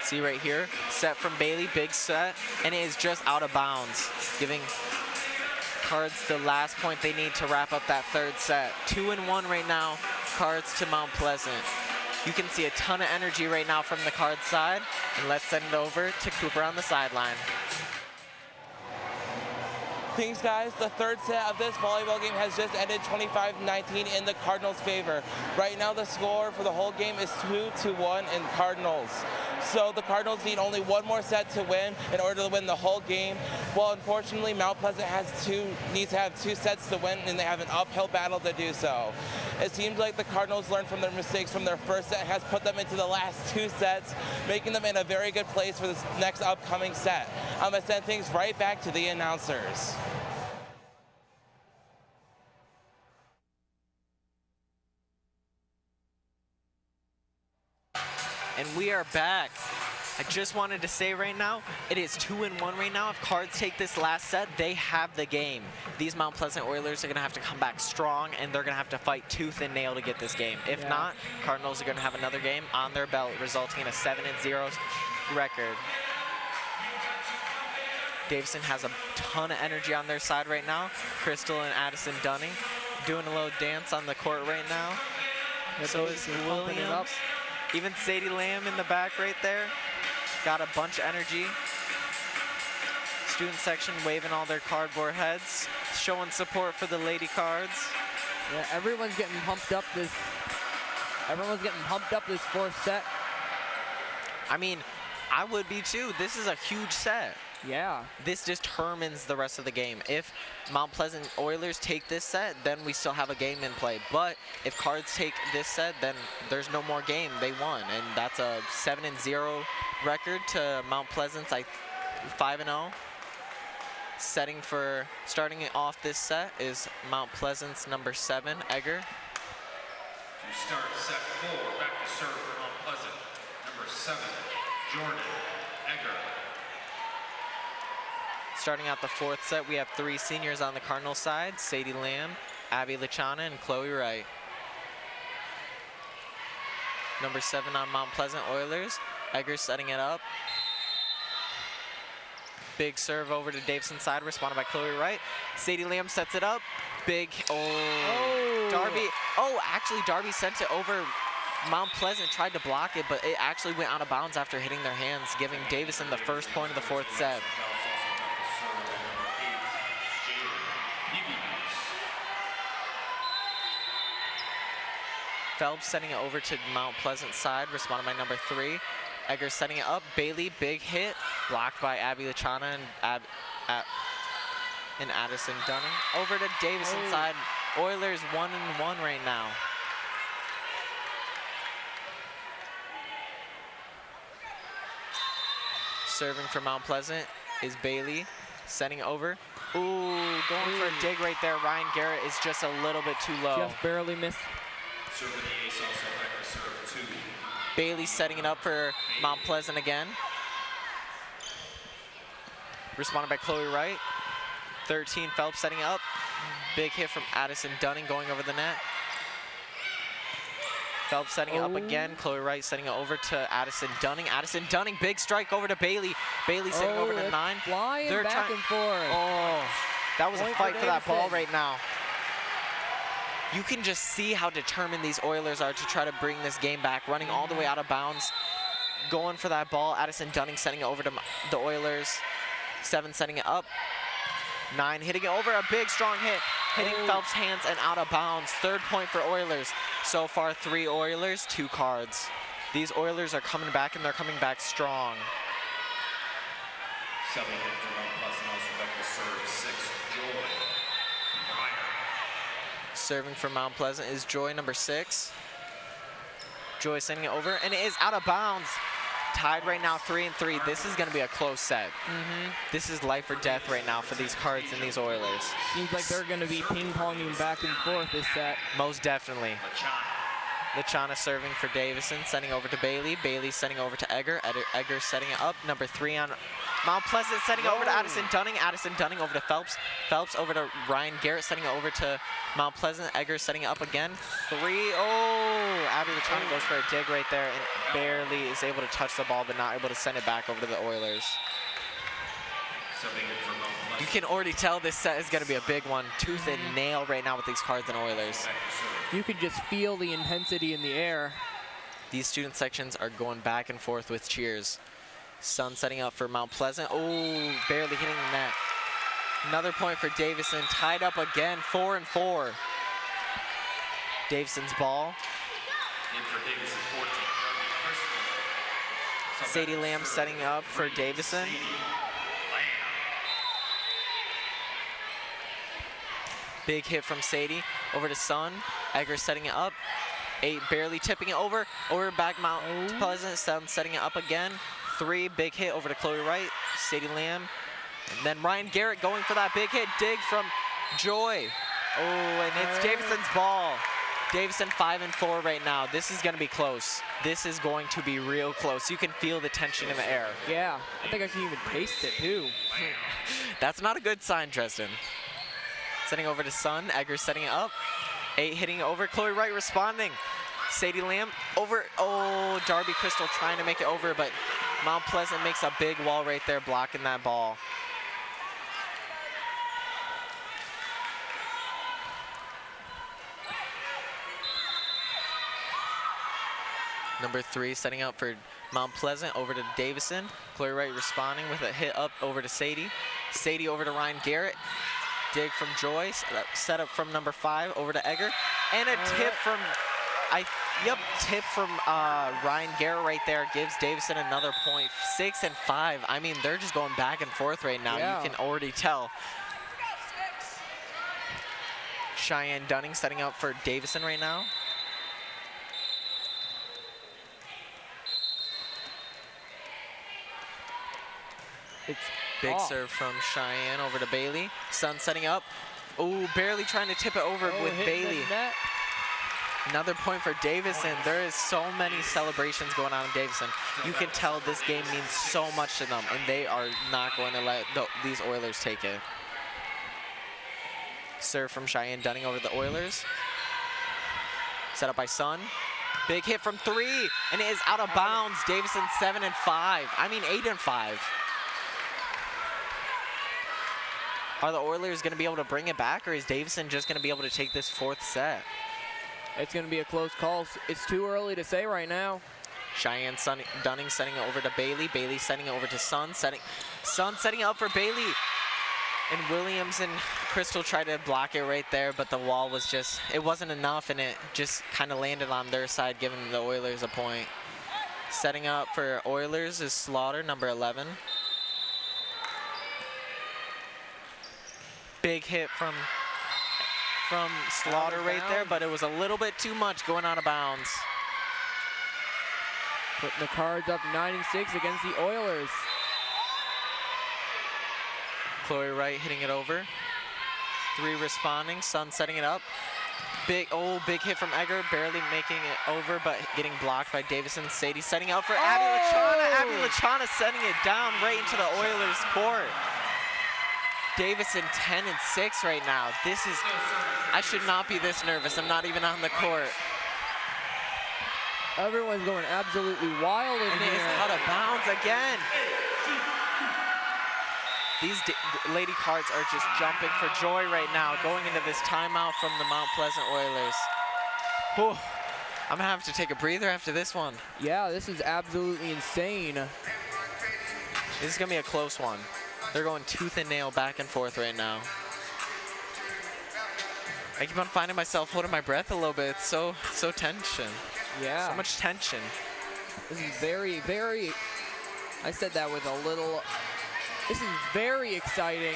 [SPEAKER 2] See right here, set from Bailey, big set, and it is just out of bounds, giving Cards the last point they need to wrap up that 3rd set. 2-1 right now, Cards to Mount Pleasant. You can see a ton of energy right now from the Cards side, and let's send it over to Cooper on the sideline.
[SPEAKER 5] Thanks, guys. The 3rd set of this volleyball game has just ended 25-19 in the Cardinals' favor. Right now, the score for the whole game is 2-1 in Cardinals. So the Cardinals need only 1 more set to win in order to win the whole game. Well, unfortunately, Mount Pleasant needs to have 2 sets to win, and they have an uphill battle to do so. It seems like the Cardinals learned from their mistakes from their 1st set, has put them into the last 2 sets, making them in a very good place for this next upcoming set. I'm going to send things right back to the announcers.
[SPEAKER 2] And we are back. I just wanted to say right now, it is 2-1 right now. If Cards take this last set, they have the game. These Mount Pleasant Oilers are gonna have to come back strong, and they're gonna have to fight tooth and nail to get this game. If not, Cardinals are gonna have another game on their belt, resulting in a 7-0 record. Davison has a ton of energy on their side right now. Crystal and Addison Dunning doing a little dance on the court right now. So is Williams. Even Sadie Lamb in the back right there. Got a bunch of energy. Student section waving all their cardboard heads, showing support for the Lady Cards.
[SPEAKER 3] Yeah, everyone's getting pumped up this 4th set.
[SPEAKER 2] I mean, I would be too. This is a huge set.
[SPEAKER 3] Yeah.
[SPEAKER 2] This determines the rest of the game. If Mount Pleasant Oilers take this set, then we still have a game in play. But if Cards take this set, then there's no more game. They won, and that's a 7-0 record to Mount Pleasant's 5-0. Starting it off this set is Mount Pleasant's number 7, Egger.
[SPEAKER 4] To start set 4, back to serve for Mount Pleasant, number 7, Jordan Egger.
[SPEAKER 2] Starting out the 4th set, we have 3 seniors on the Cardinal side, Sadie Lamb, Abby Lachana, and Chloe Wright. Number 7 on Mount Pleasant Oilers. Egger setting it up. Big serve over to Davison's side, responded by Chloe Wright. Sadie Lamb sets it up. Big, Darby. Oh, actually, Darby sent it over. Mount Pleasant tried to block it, but it actually went out of bounds after hitting their hands, giving Davison the first point of the 4th set. Phelps setting it over to Mount Pleasant's side, responded by number 3. Egger setting it up. Bailey, big hit, blocked by Abby Lachana and Addison Dunning. Over to Davison's side. Oilers 1-1 right now. Serving for Mount Pleasant is Bailey, setting it over. Ooh, going for a dig right there. Ryan Garrett is just a little bit too low.
[SPEAKER 3] Just barely missed.
[SPEAKER 2] Bailey setting it up for Mount Pleasant again. Responded by Chloe Wright. 13, Phelps setting it up. Big hit from Addison Dunning going over the net. Phelps setting it up again. Chloe Wright setting it over to Addison Dunning. Addison Dunning, big strike over to Bailey. Bailey setting over to 9.
[SPEAKER 3] Flying back and forth.
[SPEAKER 2] Oh, that was a fight for that ball
[SPEAKER 3] Davison.
[SPEAKER 2] right now. You can just see how determined these Oilers are to try to bring this game back. Running all the way out of bounds, going for that ball. Addison Dunning setting it over to the Oilers. 7 setting it up. 9 hitting it over, a big strong hit, hitting Phelps' hands and out of bounds. 3rd point for Oilers. So far, 3 Oilers, 2 cards. These Oilers are coming back, and they're coming back strong. Serving for Mount Pleasant is Joy, number 6. Joy sending it over, and it is out of bounds. Tied right now, 3-3. This is going to be a close set. This is life or death right now for these cards and these Oilers.
[SPEAKER 3] Seems like they're going to be ping-ponging back and forth this set.
[SPEAKER 2] Most definitely. Lachana serving for Davison, sending over to Bailey. Bailey sending over to Egger. Egger setting it up. Number 3 on Mount Pleasant, sending it over to Addison Dunning. Addison Dunning over to Phelps. Phelps over to Ryan Garrett, sending it over to Mount Pleasant. Egger setting it up again. 3. Oh, Abby Lachana goes for a dig right there and barely is able to touch the ball, but not able to send it back over to the Oilers. You can already tell this set is going to be a big one. Tooth and nail right now with these cards and Oilers.
[SPEAKER 3] You can just feel the intensity in the air.
[SPEAKER 2] These student sections are going back and forth with cheers. Sun setting up for Mount Pleasant. Oh, barely hitting the net. Another point for Davison. Tied up again, 4-4. Davison's ball. Sadie Lamb setting up for Davison. Big hit from Sadie. Over to Sun. Egger setting it up. 8 barely tipping it over. Over back Mount Pleasant. 7 setting it up again. 3 big hit over to Chloe Wright. Sadie Lamb. And then Ryan Garrett going for that big hit. Dig from Joy. Oh, and it's Davison's ball. Davison 5-4 right now. This is going to be close. This is going to be real close. You can feel the tension in the air.
[SPEAKER 3] Yeah, I think I can even taste it too.
[SPEAKER 2] That's not a good sign, Tristan. Sending over to Sun. Egger setting it up. 8 hitting it over. Chloe Wright responding. Sadie Lamb over. Oh, Darby Crystal trying to make it over, but Mount Pleasant makes a big wall right there blocking that ball. Number 3 setting up for Mount Pleasant over to Davison. Chloe Wright responding with a hit up over to Sadie. Sadie over to Ryan Garrett. Dig from Joyce. Set up from number 5 over to Egger. And a tip from, tip from Ryan Garrett right there gives Davison another point. 6-5. I mean, they're just going back and forth right now. Yeah. You can already tell. Cheyenne Dunning setting up for Davison right now.
[SPEAKER 3] It's
[SPEAKER 2] big
[SPEAKER 3] off.
[SPEAKER 2] serve from Cheyenne over to Bailey. Sun setting up. Oh, barely trying to tip it over with Bailey. Another point for Davison. There is so many celebrations going on in Davison. You can tell this game means so much to them, and they are not going to let these Oilers take it. Serve from Cheyenne Dunning over the Oilers. Set up by Sun. Big hit from 3, and it is out of bounds. Davison 7 and 5. I mean 8 and 5. Are the Oilers going to be able to bring it back, or is Davison just going to be able to take this 4th set?
[SPEAKER 3] It's going to be a close call. It's too early to say right now.
[SPEAKER 2] Cheyenne Dunning sending it over to Bailey. Bailey sending it over to Sun setting it up for Bailey. And Williams and Crystal tried to block it right there, but the wall was just, it wasn't enough, and it just kind of landed on their side, giving the Oilers a point. Setting up for Oilers is Slaughter, number 11. Big hit from Slaughter right there, but it was a little bit too much going out of bounds.
[SPEAKER 3] Putting the Cards up 9-6 against the Oilers.
[SPEAKER 2] Chloe Wright hitting it over. 3 responding. Sun setting it up. Big hit from Egger, barely making it over, but getting blocked by Davison. Sadie setting up for Abby Lachana. Abby Lachana setting it down right into the Oilers' court. Davison 10 and 6 right now. I should not be this nervous. I'm not even on the court.
[SPEAKER 3] Everyone's going absolutely wild in
[SPEAKER 2] here.
[SPEAKER 3] And
[SPEAKER 2] it is out of bounds again. These Lady Cards are just jumping for joy right now, going into this timeout from the Mount Pleasant Oilers. Whew. I'm gonna have to take a breather after this one.
[SPEAKER 3] Yeah, this is absolutely insane.
[SPEAKER 2] This is gonna be a close one. They're going tooth and nail back and forth right now. I keep on finding myself holding my breath a little bit. It's so tension.
[SPEAKER 3] Yeah.
[SPEAKER 2] So much tension.
[SPEAKER 3] This is very, very, I said that with a little, this is very exciting.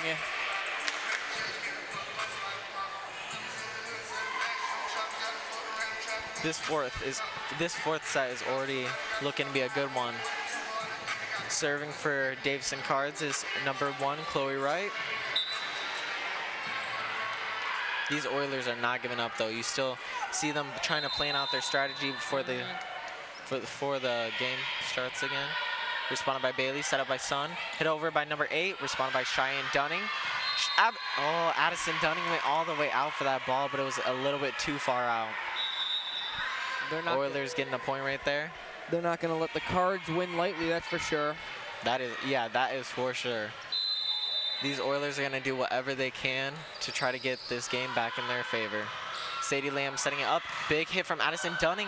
[SPEAKER 2] This fourth set is already looking to be a good one. Serving for Davison Cards is number 1, Chloe Wright. These Oilers are not giving up though. You still see them trying to plan out their strategy before the game starts again. Responded by Bailey, set up by Sun. Hit over by number 8, responded by Cheyenne Dunning. Addison Dunning went all the way out for that ball, but it was a little bit too far out. Oilers getting a point right there.
[SPEAKER 3] They're not going to let the Cards win lightly, that's for sure.
[SPEAKER 2] That is for sure. These Oilers are going to do whatever they can to try to get this game back in their favor. Sadie Lamb setting it up. Big hit from Addison Dunning.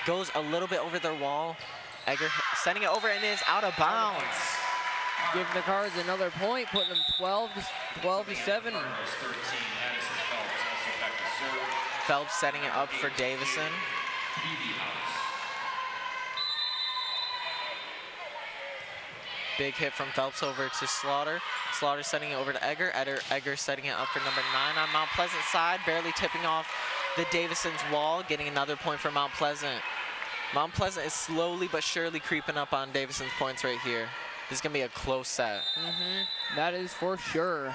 [SPEAKER 2] Goes a little bit over their wall. Egger sending it over and is out of bounds.
[SPEAKER 3] Giving the Cards another point, putting them 12-7.
[SPEAKER 2] Phelps setting it up for Davison. Big hit from Phelps over to Slaughter. Slaughter setting it over to Egger. Egger setting it up for number 9 on Mount Pleasant side, barely tipping off the Davison's wall, getting another point for Mount Pleasant. Mount Pleasant is slowly but surely creeping up on Davison's points right here. This is gonna be a close set.
[SPEAKER 3] That is for sure.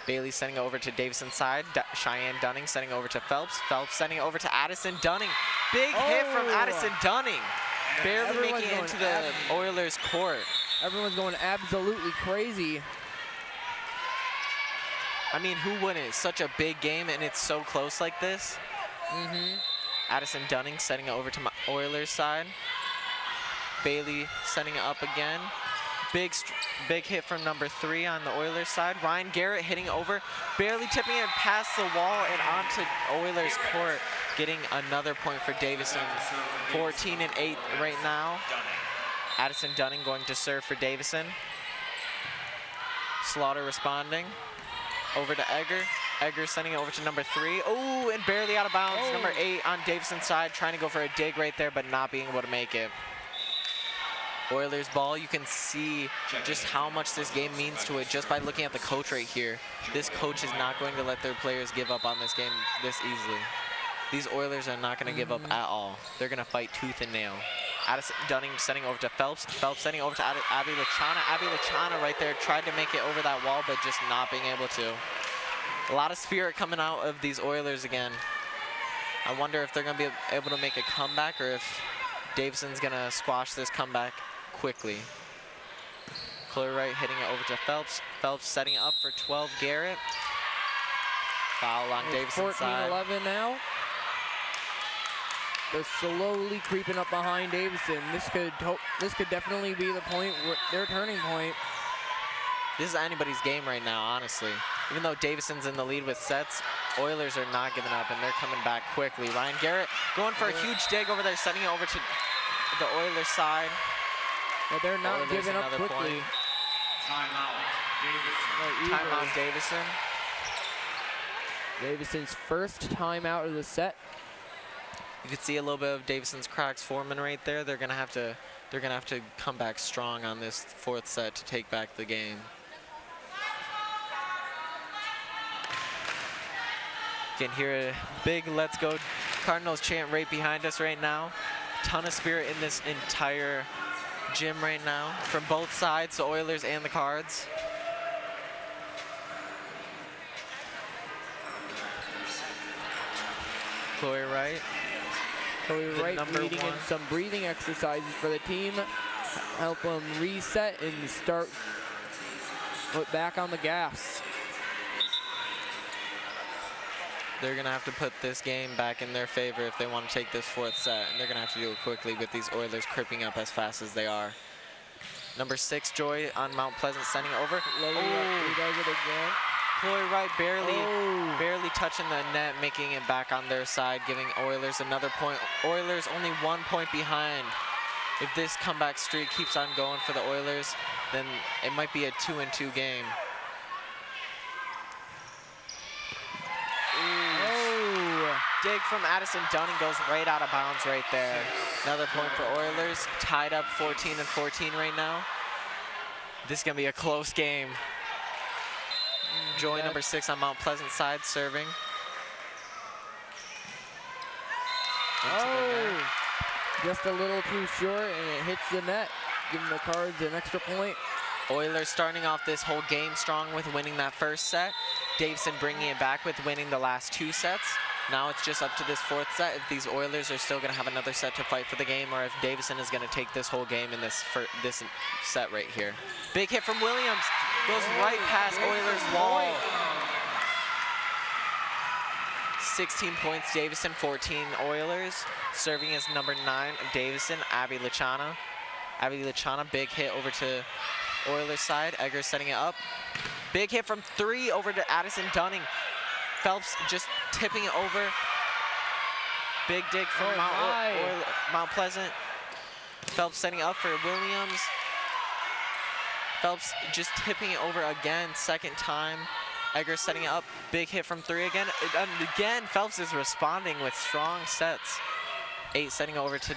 [SPEAKER 2] Bailey sending it over to Davison's side. Cheyenne Dunning sending over to Phelps. Phelps sending it over to Addison Dunning. Big hit from Addison Dunning. Barely making it into the Oilers' court.
[SPEAKER 3] Everyone's going absolutely crazy.
[SPEAKER 2] I mean, who wouldn't? It's such a big game and it's so close like this. Addison Dunning setting it over to my Oilers' side. Bailey sending it up again. Big hit from number 3 on the Oilers' side. Ryan Garrett hitting over, barely tipping it past the wall and onto Oilers' court, getting another point for Davison. 14 and 8 right now. Addison Dunning going to serve for Davison. Slaughter responding. Over to Egger. Egger sending it over to number 3. Oh, and barely out of bounds. Number 8 on Davison's side, trying to go for a dig right there, but not being able to make it. Oilers ball, you can see just how much this game means to it just by looking at the coach right here. This coach is not going to let their players give up on this game this easily. These Oilers are not going to give up at all. They're going to fight tooth and nail. Addison Dunning sending over to Phelps. Phelps sending over to Abby Lachana. Abby Lachana right there tried to make it over that wall, but just not being able to. A lot of spirit coming out of these Oilers again. I wonder if they're going to be able to make a comeback or if Davison's going to squash this comeback quickly. Chloe Wright hitting it over to Phelps. Phelps setting it up for 12 Garrett. Foul on Davison's side.
[SPEAKER 3] 14-11 now. they're slowly creeping up behind Davison. This could definitely be the point, their turning point.
[SPEAKER 2] This is anybody's game right now, honestly. Even though Davison's in the lead with sets, Oilers are not giving up, and they're coming back quickly. Ryan Garrett going for a huge dig over there, sending it over to the Oilers side.
[SPEAKER 3] But they're not
[SPEAKER 2] Oilers
[SPEAKER 3] giving up
[SPEAKER 2] another
[SPEAKER 3] quickly.
[SPEAKER 2] point. Timeout, Davison.
[SPEAKER 3] Davison's first timeout of the set.
[SPEAKER 2] You can see a little bit of Davison's cracks forming right there. They're gonna have to come back strong on this fourth set to take back the game. You can hear a big "Let's Go Cardinals" chant right behind us right now. Ton of spirit in this entire gym right now from both sides, the Oilers and the Cards. Chloe Wright.
[SPEAKER 3] Chloe Wright leading in some breathing exercises for the team. Help them reset and start put back on the gas.
[SPEAKER 2] They're gonna have to put this game back in their favor if they want to take this fourth set, and they're gonna have to do it quickly with these Oilers creeping up as fast as they are. Number 6, Joy on Mount Pleasant, sending it over.
[SPEAKER 3] He does it again.
[SPEAKER 2] Chloe Wright barely touching the net, making it back on their side, giving Oilers another point. Oilers only 1 point behind. If this comeback streak keeps on going for the Oilers, then it might be a 2-2 game. Dig from Addison Dunning goes right out of bounds right there. Another point for Oilers, tied up 14-14 right now. This is gonna be a close game. Joy, number 6 on Mount Pleasant side, serving.
[SPEAKER 3] Just a little too short, and it hits the net, giving the Cards an extra point.
[SPEAKER 2] Oilers starting off this whole game strong with winning that first set. Davison bringing it back with winning the last 2 sets. Now it's just up to this fourth set if these Oilers are still going to have another set to fight for the game, or if Davison is going to take this whole game in this set right here. Big hit from Williams. Goes right past Oilers' wall. 16 points, Davison, 14 Oilers. Serving as number 9 of Davison, Abby Lachana. Abby Lachana, big hit over to Oilers side. Egger setting it up. Big hit from 3 over to Addison Dunning. Phelps just tipping it over. Big dig from Mount Pleasant. Phelps setting up for Williams. Phelps just tipping it over again, second time. Egger setting it up. Big hit from 3 again. And again, Phelps is responding with strong sets. 8 setting over to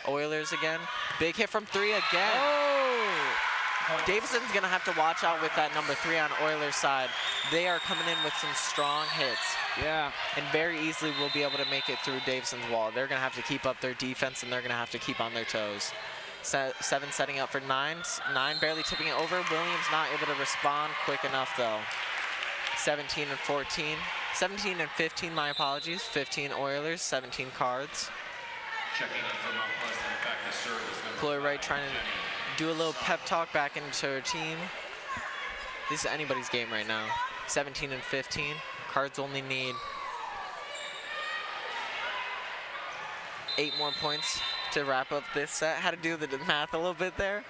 [SPEAKER 2] Oilers again. Big hit from 3 again. Davison's gonna have to watch out with that number 3 on Oilers side. They are coming in with some strong hits.
[SPEAKER 3] Yeah.
[SPEAKER 2] And very easily will be able to make it through Davison's wall. They're gonna have to keep up their defense, and they're gonna have to keep on their toes. 7 setting up for 9. 9 barely tipping it over. Williams not able to respond quick enough though. 17-14. 17-15, my apologies. 15 Oilers, 17 Cards.
[SPEAKER 4] Checking in from Mount Pleasant, back to service.
[SPEAKER 2] Chloe Wright trying to do a little pep talk back into her team. This is anybody's game right now. 17-15. Cards only need 8 more points to wrap up this set. Had to do the math a little bit there.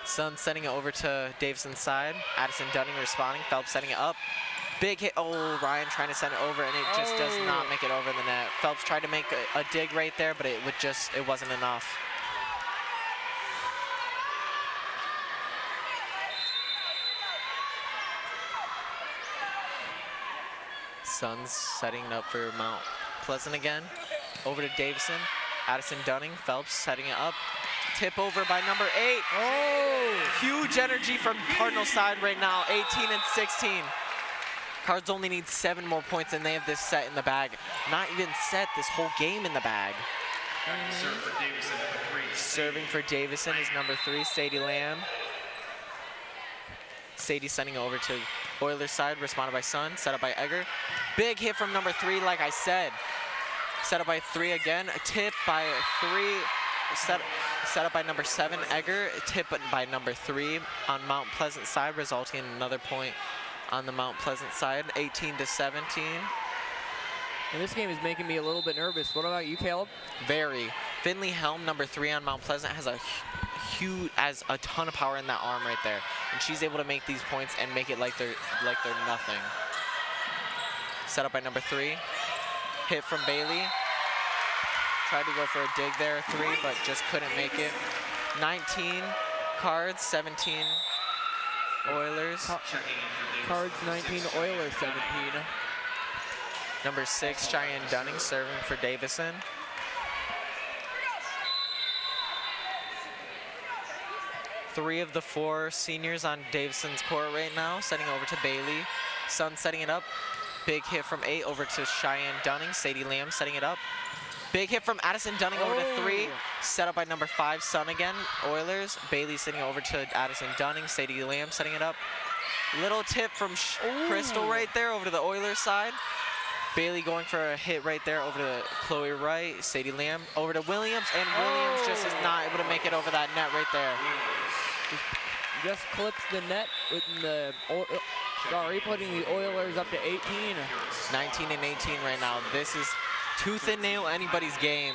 [SPEAKER 2] Sun sending it over to Davison's side. Addison Dunning responding. Phelps setting it up. Big hit. Oh, Ryan trying to send it over, and it just does not make it over the net. Phelps tried to make a dig right there, but it wasn't enough. Suns setting up for Mount Pleasant again. Over to Davison. Addison Dunning. Phelps setting it up. Tip over by number 8. Huge energy from Cardinal side right now. 18-16. Cards only need 7 more points, and they have this set in the bag. Not even set, this whole game in the bag. Serving for Davison is number 3, Sadie Lamb. Sadie sending over to Oilers side, responded by Sun, set up by Egger. Big hit from number 3, like I said. Set up by 3 again, a tip by 3, set up by number 7, Egger, a tip by number 3 on Mount Pleasant side, resulting in another point on the Mount Pleasant side, 18-17.
[SPEAKER 3] And this game is making me a little bit nervous. What about you, Caleb?
[SPEAKER 2] Very. Finley Helm, number 3 on Mount Pleasant, has a ton of power in that arm right there, and she's able to make these points and make it like they're nothing. Set up by number 3. Hit from Bailey. Tried to go for a dig there, 3, but just couldn't make it. 19 Cards, 17 Oilers.
[SPEAKER 3] Cards 19, Oilers 17.
[SPEAKER 2] Number 6, Cheyenne Dunning serving for Davison. Three of the 4 seniors on Davison's court right now, setting over to Bailey. Sun setting it up. Big hit from 8 over to Cheyenne Dunning. Sadie Lamb setting it up. Big hit from Addison Dunning over to 3. Set up by number 5, Sun again, Oilers. Bailey sitting over to Addison Dunning. Sadie Lamb setting it up. Little tip from Crystal right there over to the Oilers side. Bailey going for a hit right there over to Chloe Wright. Sadie Lamb over to Williams, and Williams just is not able to make it over that net right there.
[SPEAKER 3] Just clips the net with the, putting the Oilers up to 18.
[SPEAKER 2] 19 and 18 right now. This is tooth and nail anybody's game.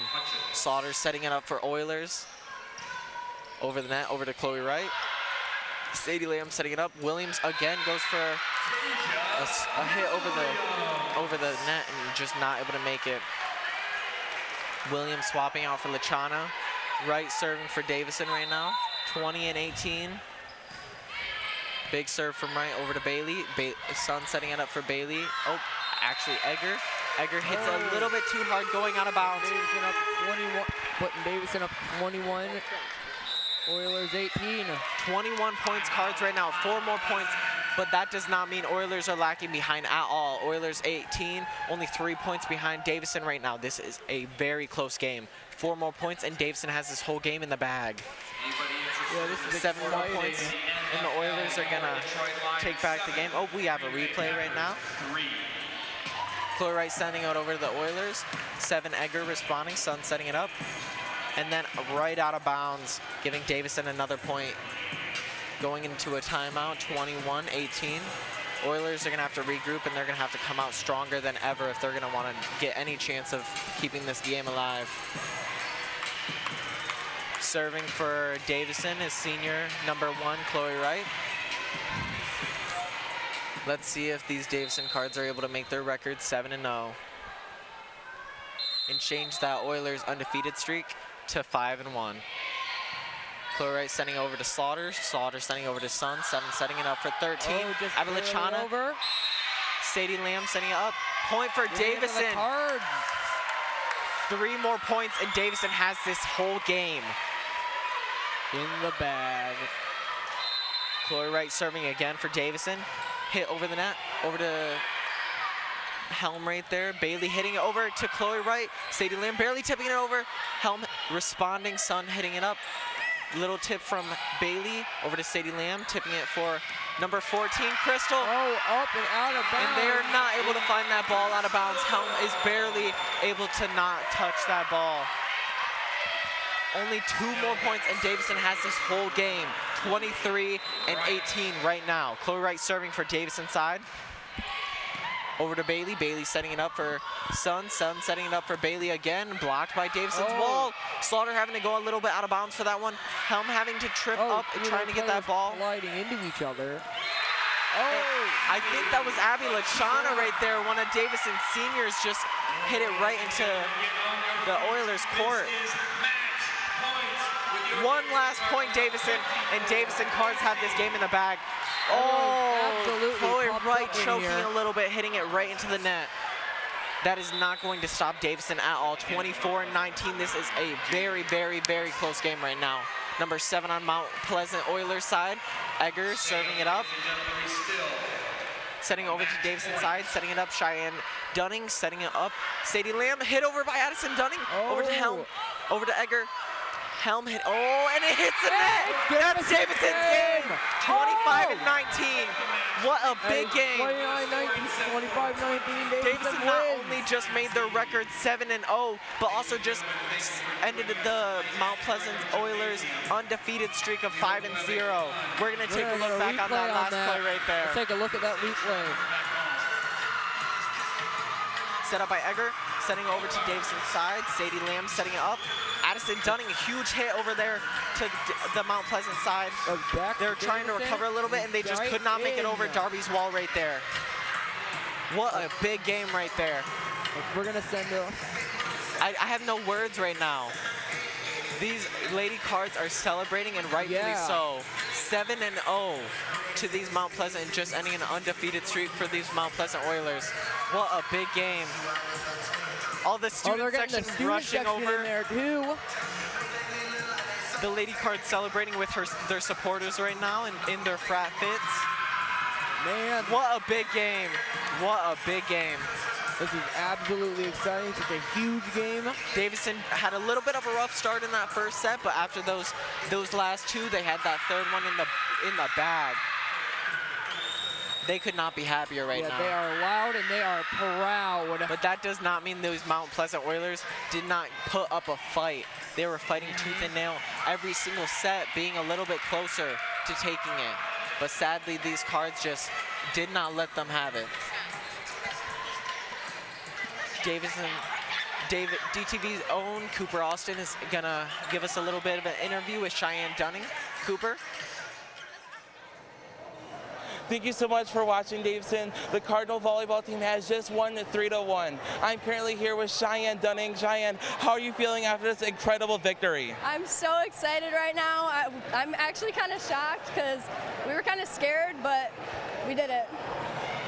[SPEAKER 2] Slaughter's setting it up for Oilers. Over the net, over to Chloe Wright. Sadie Lamb setting it up. Williams again goes for a hit over the net and just not able to make it. Williams swapping out for Lachana. Wright serving for Davison right now. 20 and 18. Big serve from Wright over to Bailey. Sun setting it up for Bailey. Oh, actually Egger. Egger hits a little bit too hard going out of bounds.
[SPEAKER 3] Davison up 21, putting Davison up 21. Oilers 18.
[SPEAKER 2] 21 points Cards right now, 4 more points, but that does not mean Oilers are lacking behind at all. Oilers 18, only 3 points behind Davison right now. This is a very close game. 4 more points and Davison has this whole game in the bag.
[SPEAKER 3] Yeah, this is
[SPEAKER 2] 7 more points and the Oilers are gonna take back the game. Oh, we have a replay right now. Chloe Wright sending out over to the Oilers. 7 Egger responding, Sun setting it up. And then right out of bounds, giving Davison another point. Going into a timeout, 21-18. Oilers are gonna have to regroup and they're gonna have to come out stronger than ever if they're gonna wanna get any chance of keeping this game alive. Serving for Davison is senior number 1, Chloe Wright. Let's see if these Davison Cards are able to make their record 7-0. And change that Oilers undefeated streak to 5-1. Chloe Wright sending over to Slaughter. Slaughter sending over to Sun. Sun setting it up for 13. Avalachana. Sadie Lamb setting it up. Point for Davison. 3 more points and Davison has this whole game
[SPEAKER 3] in the bag.
[SPEAKER 2] Chloe Wright serving again for Davison. Hit over the net, over to Helm right there. Bailey hitting it over to Chloe Wright. Sadie Lamb barely tipping it over. Helm responding, Sun hitting it up. Little tip from Bailey over to Sadie Lamb, tipping it for number 14, Crystal.
[SPEAKER 3] Oh, up and out of bounds.
[SPEAKER 2] And they are not able to find that ball out of bounds. Helm is barely able to not touch that ball. Only 2 more points and Davison has this whole game. 23 and 18 right now. Chloe Wright serving for Davison side. Over to Bailey. Bailey setting it up for Sun. Sun setting it up for Bailey again. Blocked by Davison's wall. Slaughter having to go a little bit out of bounds for that one. Helm having to trip up and trying to get that ball.
[SPEAKER 3] Colliding into each other.
[SPEAKER 2] I think that was Abby Lachana right there. One of Davison's seniors just hit it right into the Oilers court. One last point, Davison, and Davison Cards have this game in the bag.
[SPEAKER 3] Absolutely.
[SPEAKER 2] Chloe Wright choking a little bit, hitting it right into the net. That is not going to stop Davison at all. 24-19. This is a very, very, very close game right now. Number 7 on Mount Pleasant Oilers side. Egger serving it up. Setting over to Davison's side, setting it up. Cheyenne Dunning setting it up. Sadie Lamb hit over by Addison Dunning. Over to Helm. Over to Egger. Helm hit, and it hits the net! That's Davison's game! 25-19. What a big game.
[SPEAKER 3] 25-19,
[SPEAKER 2] Davison not only just made their record 7-0, but also just ended the Mount Pleasant Oilers undefeated streak of 5-0. We're gonna take a look back on that last play right there.
[SPEAKER 3] Let's take a look at that replay.
[SPEAKER 2] set up by Egger, setting over to Davison's side. Sadie Lamb setting it up. Addison Dunning, a huge hit over there to the Mount Pleasant side. They're trying to recover a little bit, and they just could not make it over Darby's wall right there. What a big game right there.
[SPEAKER 3] We're going to send her.
[SPEAKER 2] I have no words right now. These Lady Cards are celebrating, and rightfully so. 7-0 to these Mount Pleasant, and just ending an undefeated streak for these Mount Pleasant Oilers. What a big game. All the student section rushing over.
[SPEAKER 3] In there too.
[SPEAKER 2] The Lady Cards celebrating with their supporters right now in their frat fits.
[SPEAKER 3] Man.
[SPEAKER 2] What a big game. What a big game.
[SPEAKER 3] This is absolutely exciting. Such a huge game.
[SPEAKER 2] Davison had a little bit of a rough start in that first set, but after those last two, they had that third one in the bag. They could not be happier right now.
[SPEAKER 3] They are loud and they are proud.
[SPEAKER 2] But that does not mean those Mount Pleasant Oilers did not put up a fight. They were fighting tooth and nail, every single set being a little bit closer to taking it. But sadly, these Cards just did not let them have it. DTV's own Cooper Austin is gonna give us a little bit of an interview with Cheyenne Dunning. Cooper?
[SPEAKER 5] Thank you so much for watching, Davison. The Cardinal volleyball team has just won 3-1. I'm currently here with Cheyenne Dunning. Cheyenne, how are you feeling after this incredible victory?
[SPEAKER 9] I'm so excited right now. I'm actually kind of shocked because we were kind of scared, but we did it.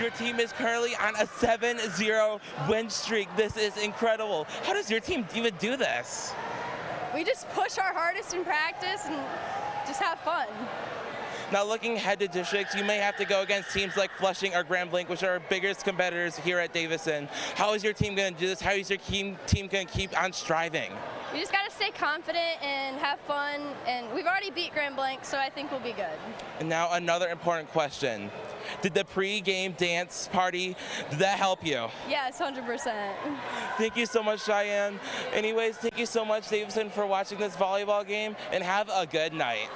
[SPEAKER 5] Your team is currently on a 7-0 win streak. This is incredible. How does your team even do this?
[SPEAKER 9] We just push our hardest in practice and just have fun.
[SPEAKER 5] Now looking ahead to districts, you may have to go against teams like Flushing or Grand Blanc, which are our biggest competitors here at Davison. How is your team going to do this? How is your team going to keep on striving?
[SPEAKER 9] We just got to stay confident and have fun, and we've already beat Grand Blanc, so I think we'll be good.
[SPEAKER 5] And now another important question. Did the pre-game dance party, did that help you?
[SPEAKER 9] Yes, 100%.
[SPEAKER 5] Thank you so much, Cheyenne. Anyways, thank you so much, Davison, for watching this volleyball game, and have a good night.